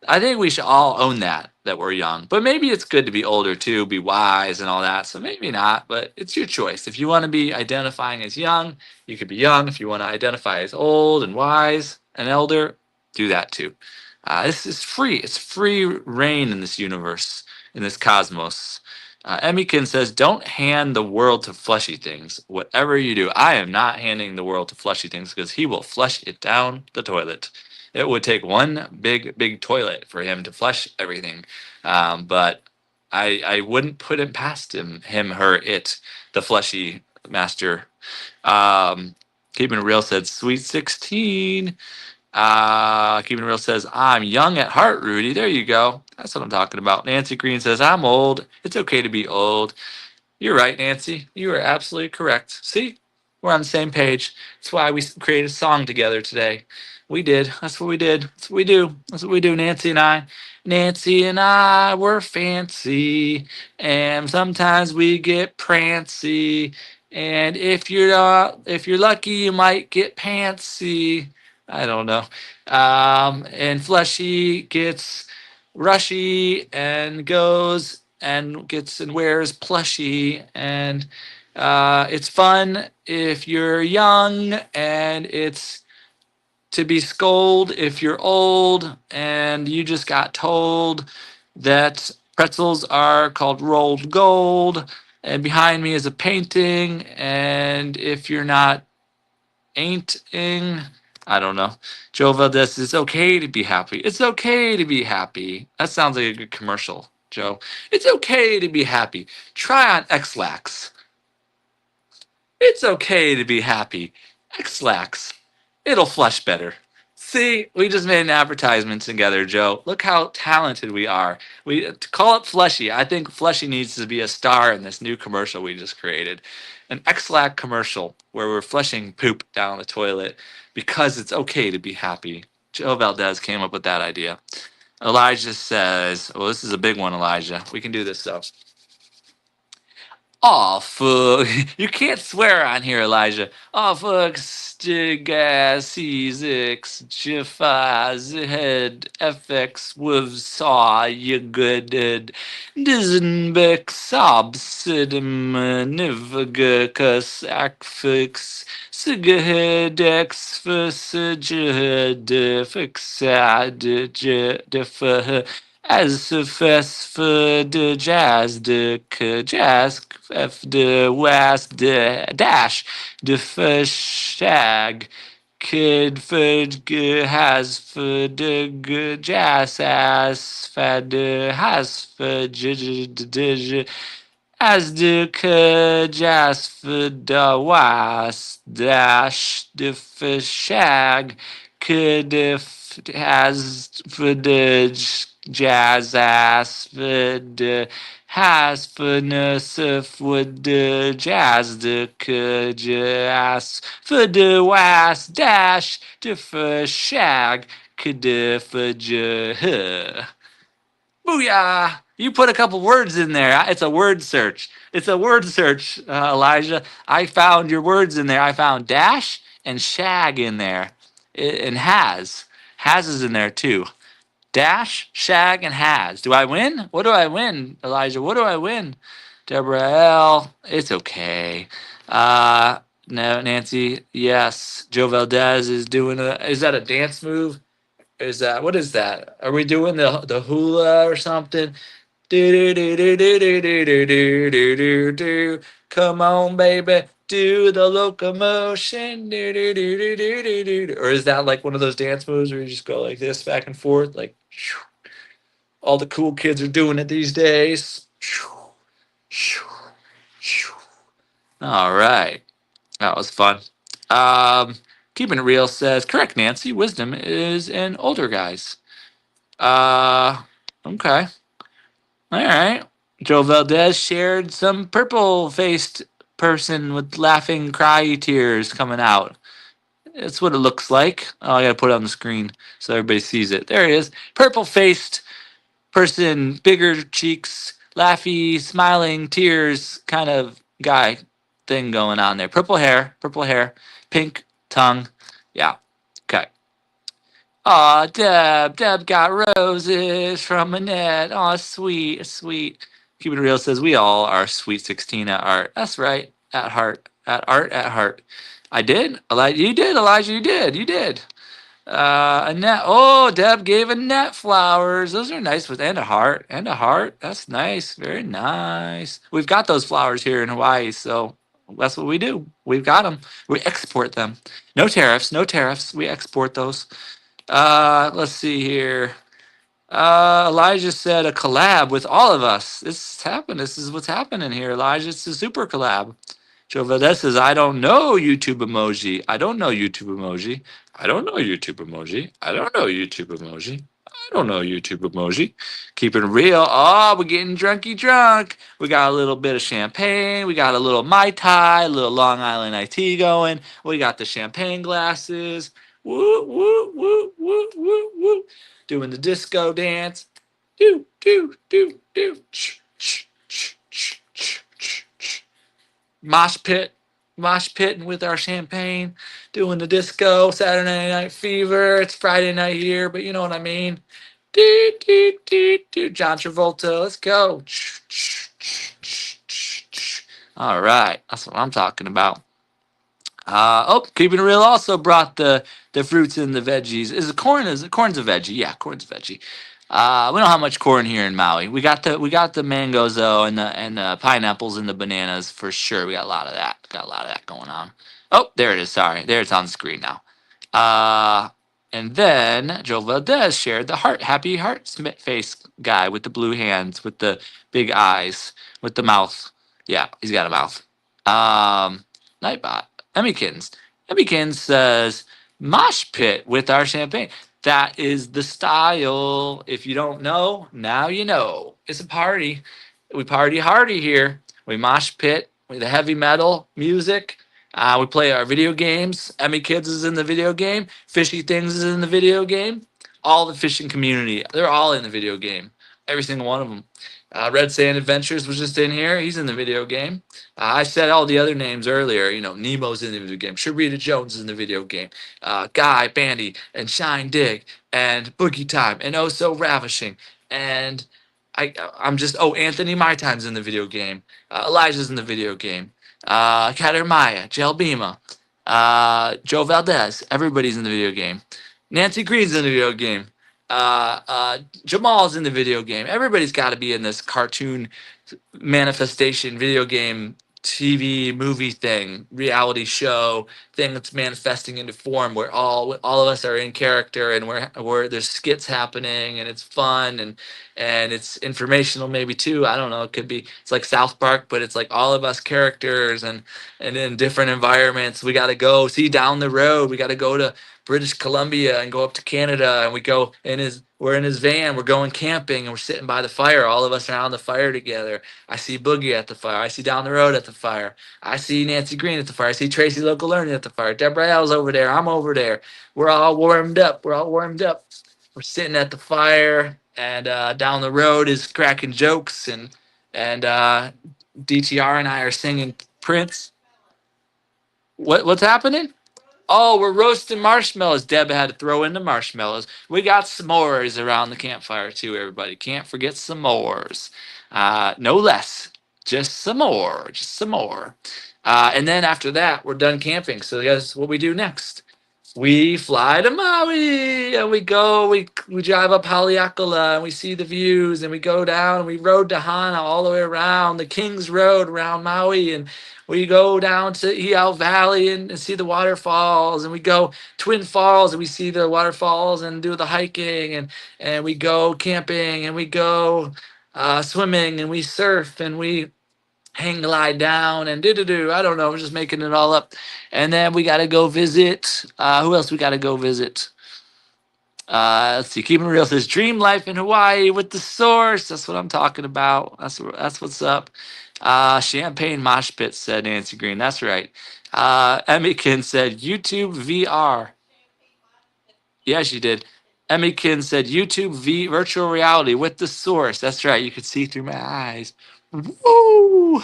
I think we should all own that we're young. But maybe it's good to be older too, be wise and all that. So maybe not, but it's your choice. If you want to be identifying as young, you could be young. If you want to identify as old and wise and elder, do that too. This is free. It's free reign in this universe, in this cosmos. Emmykin says, don't hand the world to fleshy things. Whatever you do, I am not handing the world to fleshy things because he will flush it down the toilet. It would take one big, big toilet for him to flush everything. But I wouldn't put it past him, her, it, the fleshy master. Keeping it real said, sweet 16. Keeping it real says, I'm young at heart, Rudy. There you go. That's what I'm talking about. Nancy Green says, I'm old. It's okay to be old. You're right, Nancy. You are absolutely correct. See, we're on the same page. That's why we created a song together today. We did. That's what we did. That's what we do. That's what we do, Nancy and I. Nancy and I were fancy, and sometimes we get prancy. And if you're lucky, you might get pantsy. I don't know. And fleshy gets rushy and goes and gets and wears plushy, and it's fun if you're young, and it's to be scold if you're old and you just got told that pretzels are called rolled gold, and behind me is a painting, and if you're not ain'ting, I don't know. Joe Valdez, it's okay to be happy. It's okay to be happy. That sounds like a good commercial. Joe. It's okay to be happy. Try on X-Lax. It's okay to be happy. X-Lax. It'll flush better. See, we just made an advertisement together, Joe. Look how talented we are. We to call it Fleshy. I think Fleshy needs to be a star in this new commercial we just created. An X-Lax commercial where we're flushing poop down the toilet because it's okay to be happy. Joe Valdez came up with that idea. Elijah says, well, this is a big one, Elijah. We can do this, though. Oh, fuck. You can't swear on here, Elijah. Oh, fuck. Stigas, C6, Jaffa, Zed, FX, Wolf, Saw, You Good, Dizenbeck, Sob, Sidem, Nivagus, Akfix, Sigahead, X, Fusajad, Fixad, Defa. As fes for de jazz de jazz f de was de dash de shag kid for has for de jazz as fad has for as de jazz for the was dash de shag could if has for the jazz ass for the has for nurse for the jazz the jazz for the was dash the for shag could for booyah! You put a couple words in there. It's a word search. It's a word search, Elijah. I found your words in there. I found dash and shag in there, and has. Has is in there too. Dash, shag, and has. Do I win? What do I win, Elijah? What do I win? Deborah L. It's okay. No, Nancy. Yes. Joe Valdez is doing a. Is that a dance move? Is that what is that? Are we doing the hula or something? Do do do do do do do do do do do do. Come on, baby, do the locomotion. Do do do do do do do. Or is that like one of those dance moves where you just go like this back and forth? Like all the cool kids are doing it these days. All right, that was fun. Um, Keeping it real says correct. Nancy, wisdom is in older guys. Uh, okay. All right. Joe Valdez shared some purple faced person with laughing, cry tears coming out. That's what it looks like. Oh, I gotta put it on the screen so everybody sees it. There it is. Purple faced person, bigger cheeks, laughy, smiling, tears kind of guy thing going on there. Purple hair, pink tongue. Yeah. Okay. Aw, Deb. Deb got roses from Annette. Aw, sweet, sweet. Keep it real says we all are sweet 16 at art. That's right. At heart. At art, at heart. I did? Elijah, you did, Elijah. You did. You did. Annette. Oh, Deb gave Annette flowers. Those are nice with and a heart. And a heart. That's nice. Very nice. We've got those flowers here in Hawaii, so that's what we do. We've got them. We export them. No tariffs. No tariffs. We export those. Let's see here. Elijah said a collab with all of us. This happened. This is what's happening here, Elijah. It's a super collab. Joe Valdez says, I don't know YouTube emoji. I don't know YouTube emoji. I don't know YouTube emoji. I don't know YouTube emoji. I don't know YouTube emoji. Keeping it real. Oh, we're getting drunky drunk. We got a little bit of champagne. We got a little Mai Tai, a little Long Island IT going. We got the champagne glasses. Woo, woo, woo, woo, woo, woo. Doing the disco dance. Do, do, do, do. Mosh pit. Mosh pitting with our champagne. Doing the disco. Saturday Night Fever. It's Friday night here, but you know what I mean. Do, do, do, do. John Travolta. Let's go. All right. That's what I'm talking about. Keeping it real also brought the fruits and the veggies. Corn's a veggie? Yeah, corn's a veggie. We don't have much corn here in Maui. We got the mangoes though, and the pineapples and the bananas for sure. We got a lot of that. Got a lot of that going on. Oh, there it is. Sorry, there it's on the screen now. And then Joe Valdez shared the happy heart face guy with the blue hands, with the big eyes, with the mouth. Yeah, he's got a mouth. Nightbot. Emmykins. Emmykins says, mosh pit with our champagne. That is the style. If you don't know, now you know. It's a party. We party hardy here. We mosh pit with the heavy metal music. We play our video games. Emmy Kids is in the video game. Fishy Things is in the video game. All the fishing community, they're all in the video game. Every single one of them. Red Sand Adventures was just in here. He's in the video game. I said all the other names earlier. You know, Nemo's in the video game. Sharita Jones is in the video game. Guy, Bandy, and Shine Dig, and Boogie Time, and Oh So Ravishing. And I'm just, Anthony My Time's in the video game. Elijah's in the video game. Kader Maya, Jel Bima, Joe Valdez. Everybody's in the video game. Nancy Green's in the video game. Jamal's in the video game. Everybody's got to be in this cartoon manifestation, video game, TV, movie thing, reality show thing that's manifesting into form where all of us are in character and where there's skits happening and it's fun and it's informational maybe too. I don't know. It could be it's like South Park, but it's like all of us characters and in different environments. We got to go see down the road. We got to go to British Columbia and go up to Canada and we're in his van, we're going camping and we're sitting by the fire. All of us around the fire together. I see Boogie at the fire. I see down the road at the fire. I see Nancy Green at the fire. I see Tracy Local Learning at the fire. Deborah L's over there. I'm over there. We're all warmed up. We're sitting at the fire and down the road is cracking jokes and DTR and I are singing Prince. What's happening? Oh, we're roasting marshmallows. Deb had to throw in the marshmallows. We got s'mores around the campfire too, everybody. Can't forget s'mores. No less. Just some more. Just some more. And then after that, we're done camping. So guess what we do next? We fly to Maui and we drive up Haleakala and we see the views and we go down and we rode to Hana all the way around the King's Road around Maui and we go down to Yall Valley and see the waterfalls and we go Twin Falls and we see the waterfalls and do the hiking and we go camping and we go swimming and we surf and we hang glide down and do. I don't know. We're just making it all up. And then we got to go visit. Who else we got to go visit? Let's see. Keeping it real says dream life in Hawaii with the source. That's what I'm talking about. That's what's up. Champagne mosh pit said Nancy Green. That's right. Emmykin said YouTube VR. Yeah, she did. Emmykin said YouTube virtual reality with the source. That's right. You could see through my eyes. Woo!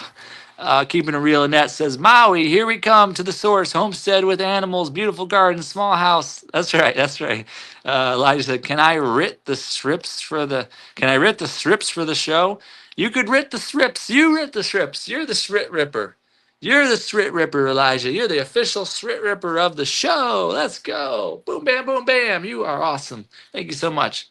Keeping it real, Annette says, Maui, here we come to the source. Homestead with animals, beautiful garden, small house. That's right. That's right. Elijah said, Can I writ the strips for the show? You could writ the strips. You writ the strips. You're the Srit Ripper. You're the Srit Ripper, Elijah. You're the official Srit Ripper of the show. Let's go. Boom, bam, boom, bam. You are awesome. Thank you so much.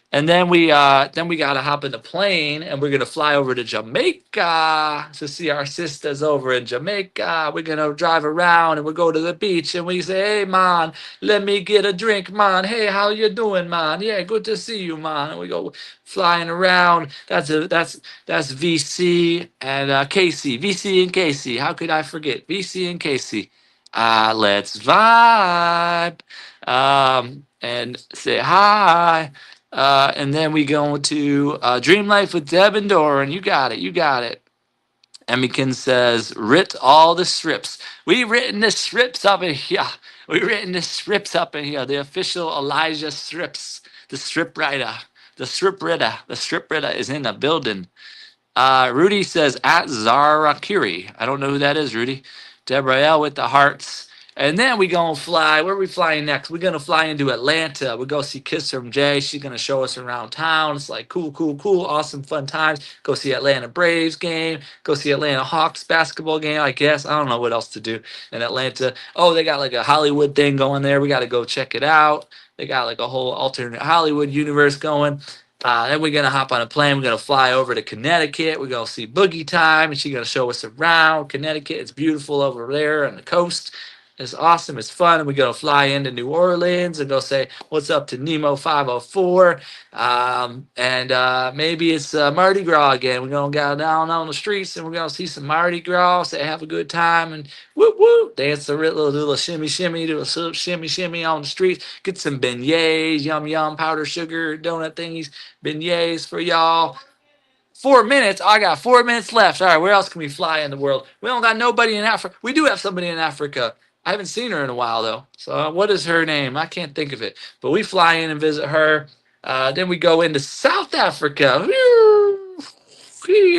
And then we gotta hop in the plane and we're gonna fly over to Jamaica to see our sisters over in Jamaica. We're gonna drive around and we'll go to the beach and we say, hey man, let me get a drink, man. Hey, how you doing, man? Yeah, good to see you, man. And we go flying around. That's VC and Casey. VC and Casey. How could I forget? VC and Casey. Let's vibe. And say hi. And then we go to Dream Life with Deb and Doran. You got it. You got it. Emmykin says, writ all the strips. We written the strips up in here. We written the strips up in here. The official Elijah strips. The strip writer. The strip writer. The strip writer is in the building. Rudy says, at Zarakiri. I don't know who that is, Rudy. Deborah L with the hearts. And then we gonna fly. Where are we flying next? We're gonna fly into Atlanta. We go see Kiss from Jay. She's gonna show us around town. It's like cool, awesome, fun times. Go see Atlanta Braves game. Go see Atlanta Hawks basketball game. I guess I don't know what else to do in Atlanta. Oh, they got like a Hollywood thing going there. We got to go check it out. They got like a whole alternate Hollywood universe going. Then we're gonna hop on a plane. We're gonna fly over to Connecticut. We're gonna see Boogie Time, and she's gonna show us around Connecticut. It's beautiful over there on the coast. It's awesome. It's fun. And we go fly into New Orleans and go say what's up to Nemo 504. And maybe it's Mardi Gras again. We're gonna go down on the streets and we're gonna see some Mardi Gras. Say have a good time and whoop whoop, dance a little, do a shimmy shimmy, do a shimmy shimmy on the streets. Get some beignets, yum yum, powdered sugar donut thingies, beignets for y'all. 4 minutes. I got 4 minutes left. All right, where else can we fly in the world? We don't got nobody in Africa. We do have somebody in Africa. I haven't seen her in a while though. So what is her name? I can't think of it. But we fly in and visit her. Then we go into South Africa.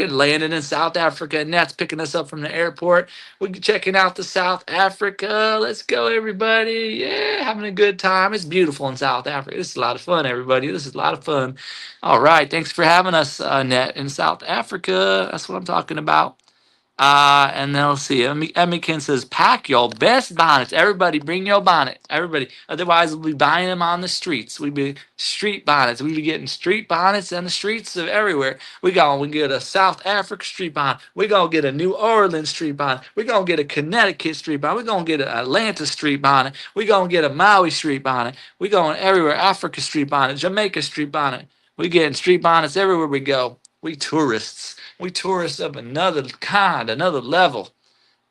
Landing in South Africa, and that's picking us up from the airport. We're checking out the South Africa. Let's go, everybody. Yeah, having a good time. It's beautiful in South Africa. This is a lot of fun, everybody. This is a lot of fun. All right. Thanks for having us, Net, in South Africa. That's what I'm talking about. And then let's see. Emmykin says, pack your best bonnets. Everybody, bring your bonnet. Everybody. Otherwise, we'll be buying them on the streets. We'd be street bonnets. We'd be getting street bonnets on the streets of everywhere. We get a South Africa street bonnet. We're going to get a New Orleans street bonnet. We're going to get a Connecticut street bonnet. We're going to get an Atlanta street bonnet. We're going to get a Maui street bonnet. We're going everywhere. Africa street bonnet. Jamaica street bonnet. We're getting street bonnets everywhere we go. We tourists. We tourists of another kind, another level.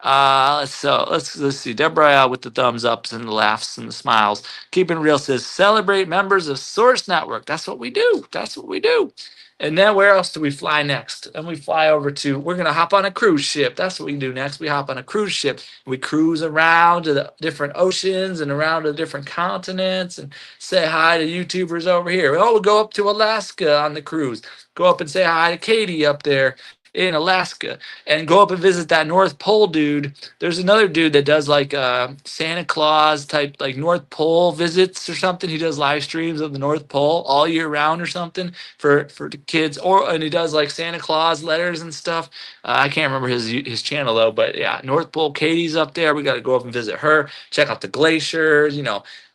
Let's see. Deborah with the thumbs ups and the laughs and the smiles. Keeping Real says celebrate members of Source Network. That's what we do. That's what we do. And then where else do we fly next? And we fly over to. We're gonna hop on a cruise ship. That's what we do next. We hop on a cruise ship. We cruise around to the different oceans and around to the different continents and say hi to YouTubers over here. Oh, we'll go up to Alaska on the cruise. Go up and say hi to Katie up there in Alaska and go up and visit that North Pole dude. There's another dude that does like Santa Claus type like North Pole visits or something. He does live streams of the North Pole all year round or something for the kids, and he does like Santa Claus letters and stuff. I can't remember his channel though, but yeah, North Pole Katie's up there. We got to go up and visit her, check out the glaciers,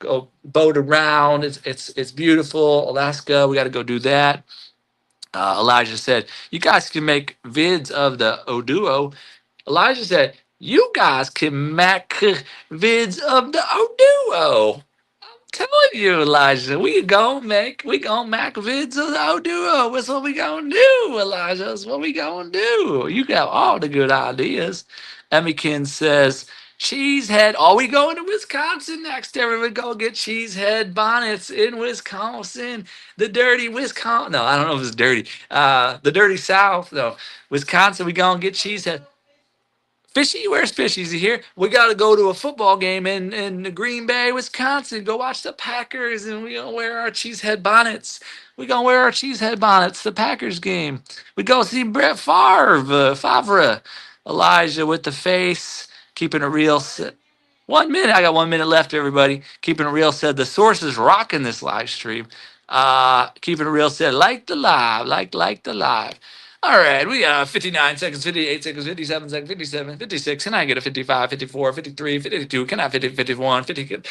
go boat around. It's beautiful. Alaska, we got to go do that. Elijah said, you guys can make vids of the Oduo. Elijah said, you guys can make vids of the Oduo. Telling you, Elijah, we gonna make vids of the Oduo. That's what we gonna do, Elijah. That's what we gonna do. You got all the good ideas. Emmykin says, Cheesehead. Oh, we going to Wisconsin next. Everyone go get Cheesehead bonnets in Wisconsin. The dirty Wisconsin. No, I don't know if it's dirty. The dirty South. No, Wisconsin. We gonna get Cheesehead. Fishy, where's Fishy? Is he here? We got to go to a football game in Green Bay, Wisconsin. Go watch the Packers, and we gonna wear our Cheesehead bonnets. We gonna wear our Cheesehead bonnets. The Packers game. We go see Brett Favre. Elijah with the face, keeping it real. 1 minute. I got 1 minute left, everybody. Keeping it real said the source is rocking this live stream. Keeping it real said like the live, like the live. All right, we got 59 seconds, 58 seconds, 57 seconds, 57, 56. Can I get a 55, 54, 53, 52? Can I 50, 51, 50?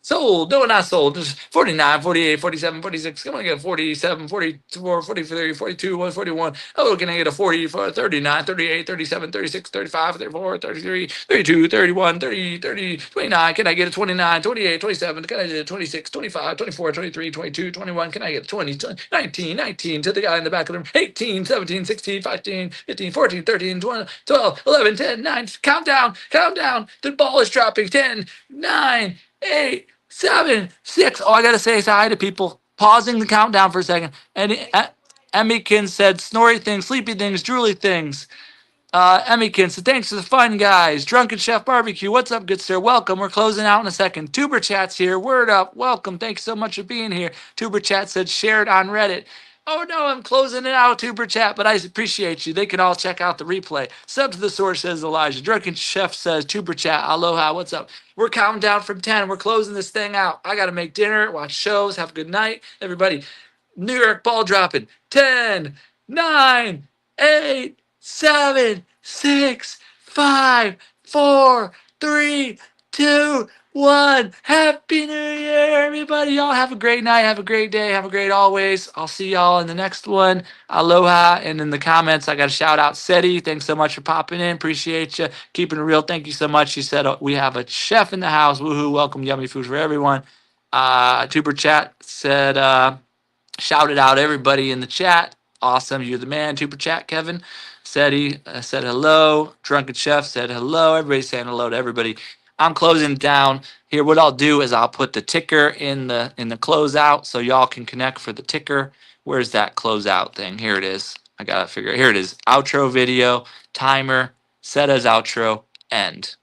Sold. No, not sold. Just 49, 48, 47, 46. Come on, get a 47, 44, 43, 42, 141. Oh, can I get a 40, 39, 38, 37, 36, 35, 34, 33, 32, 31, 30, 30, 29. Can I get a 29, 28, 27? Can I get a 26, 25, 24, 23, 22, 21? Can I get a 20, 19, 19 to the guy in the back of the room? 18, 17, 16, 15, 15, 14, 13, 12, 11, 10, 9. Countdown. The ball is dropping. 10, 9, 8, 7, 6. Oh, I gotta say hi to people. Pausing the countdown for a second. And Emmykin said, snory things, sleepy things, drooly things. Emmykin said, thanks for the fun, guys. Drunken Chef Barbecue, what's up, good sir? Welcome. We're closing out in a second. Tuber Chat's here. Word up. Welcome. Thanks so much for being here. Tuber Chat said, shared on Reddit. Oh no, I'm closing it out, Tuber Chat, but I appreciate you. They can all check out the replay. Sub to the source, says Elijah. Drunken Chef says, Tuber Chat, aloha, what's up? We're counting down from 10. We're closing this thing out. I got to make dinner, watch shows, have a good night. Everybody, New York ball dropping. 10, 9, 8, 7, 6, 5, 4, 3, 2, 1. Happy New Year, everybody. Y'all have a great night. Have a great day. Have a great always. I'll see y'all in the next one. Aloha. And in the comments, I got a shout out, Seti. Thanks so much for popping in. Appreciate you. Keeping it real. Thank you so much. She said, we have a chef in the house. Woohoo. Welcome. Yummy food for everyone. Tuber Chat said, shouted out everybody in the chat. Awesome. You're the man. Super chat, Kevin. Said he said hello. Drunken Chef said hello. Everybody's saying hello to everybody. I'm closing it down here. What I'll do is I'll put the ticker in the closeout so y'all can connect for the ticker. Where's that closeout thing? Here it is. I gotta figure it. Here it is. Outro video, timer, set as outro, end.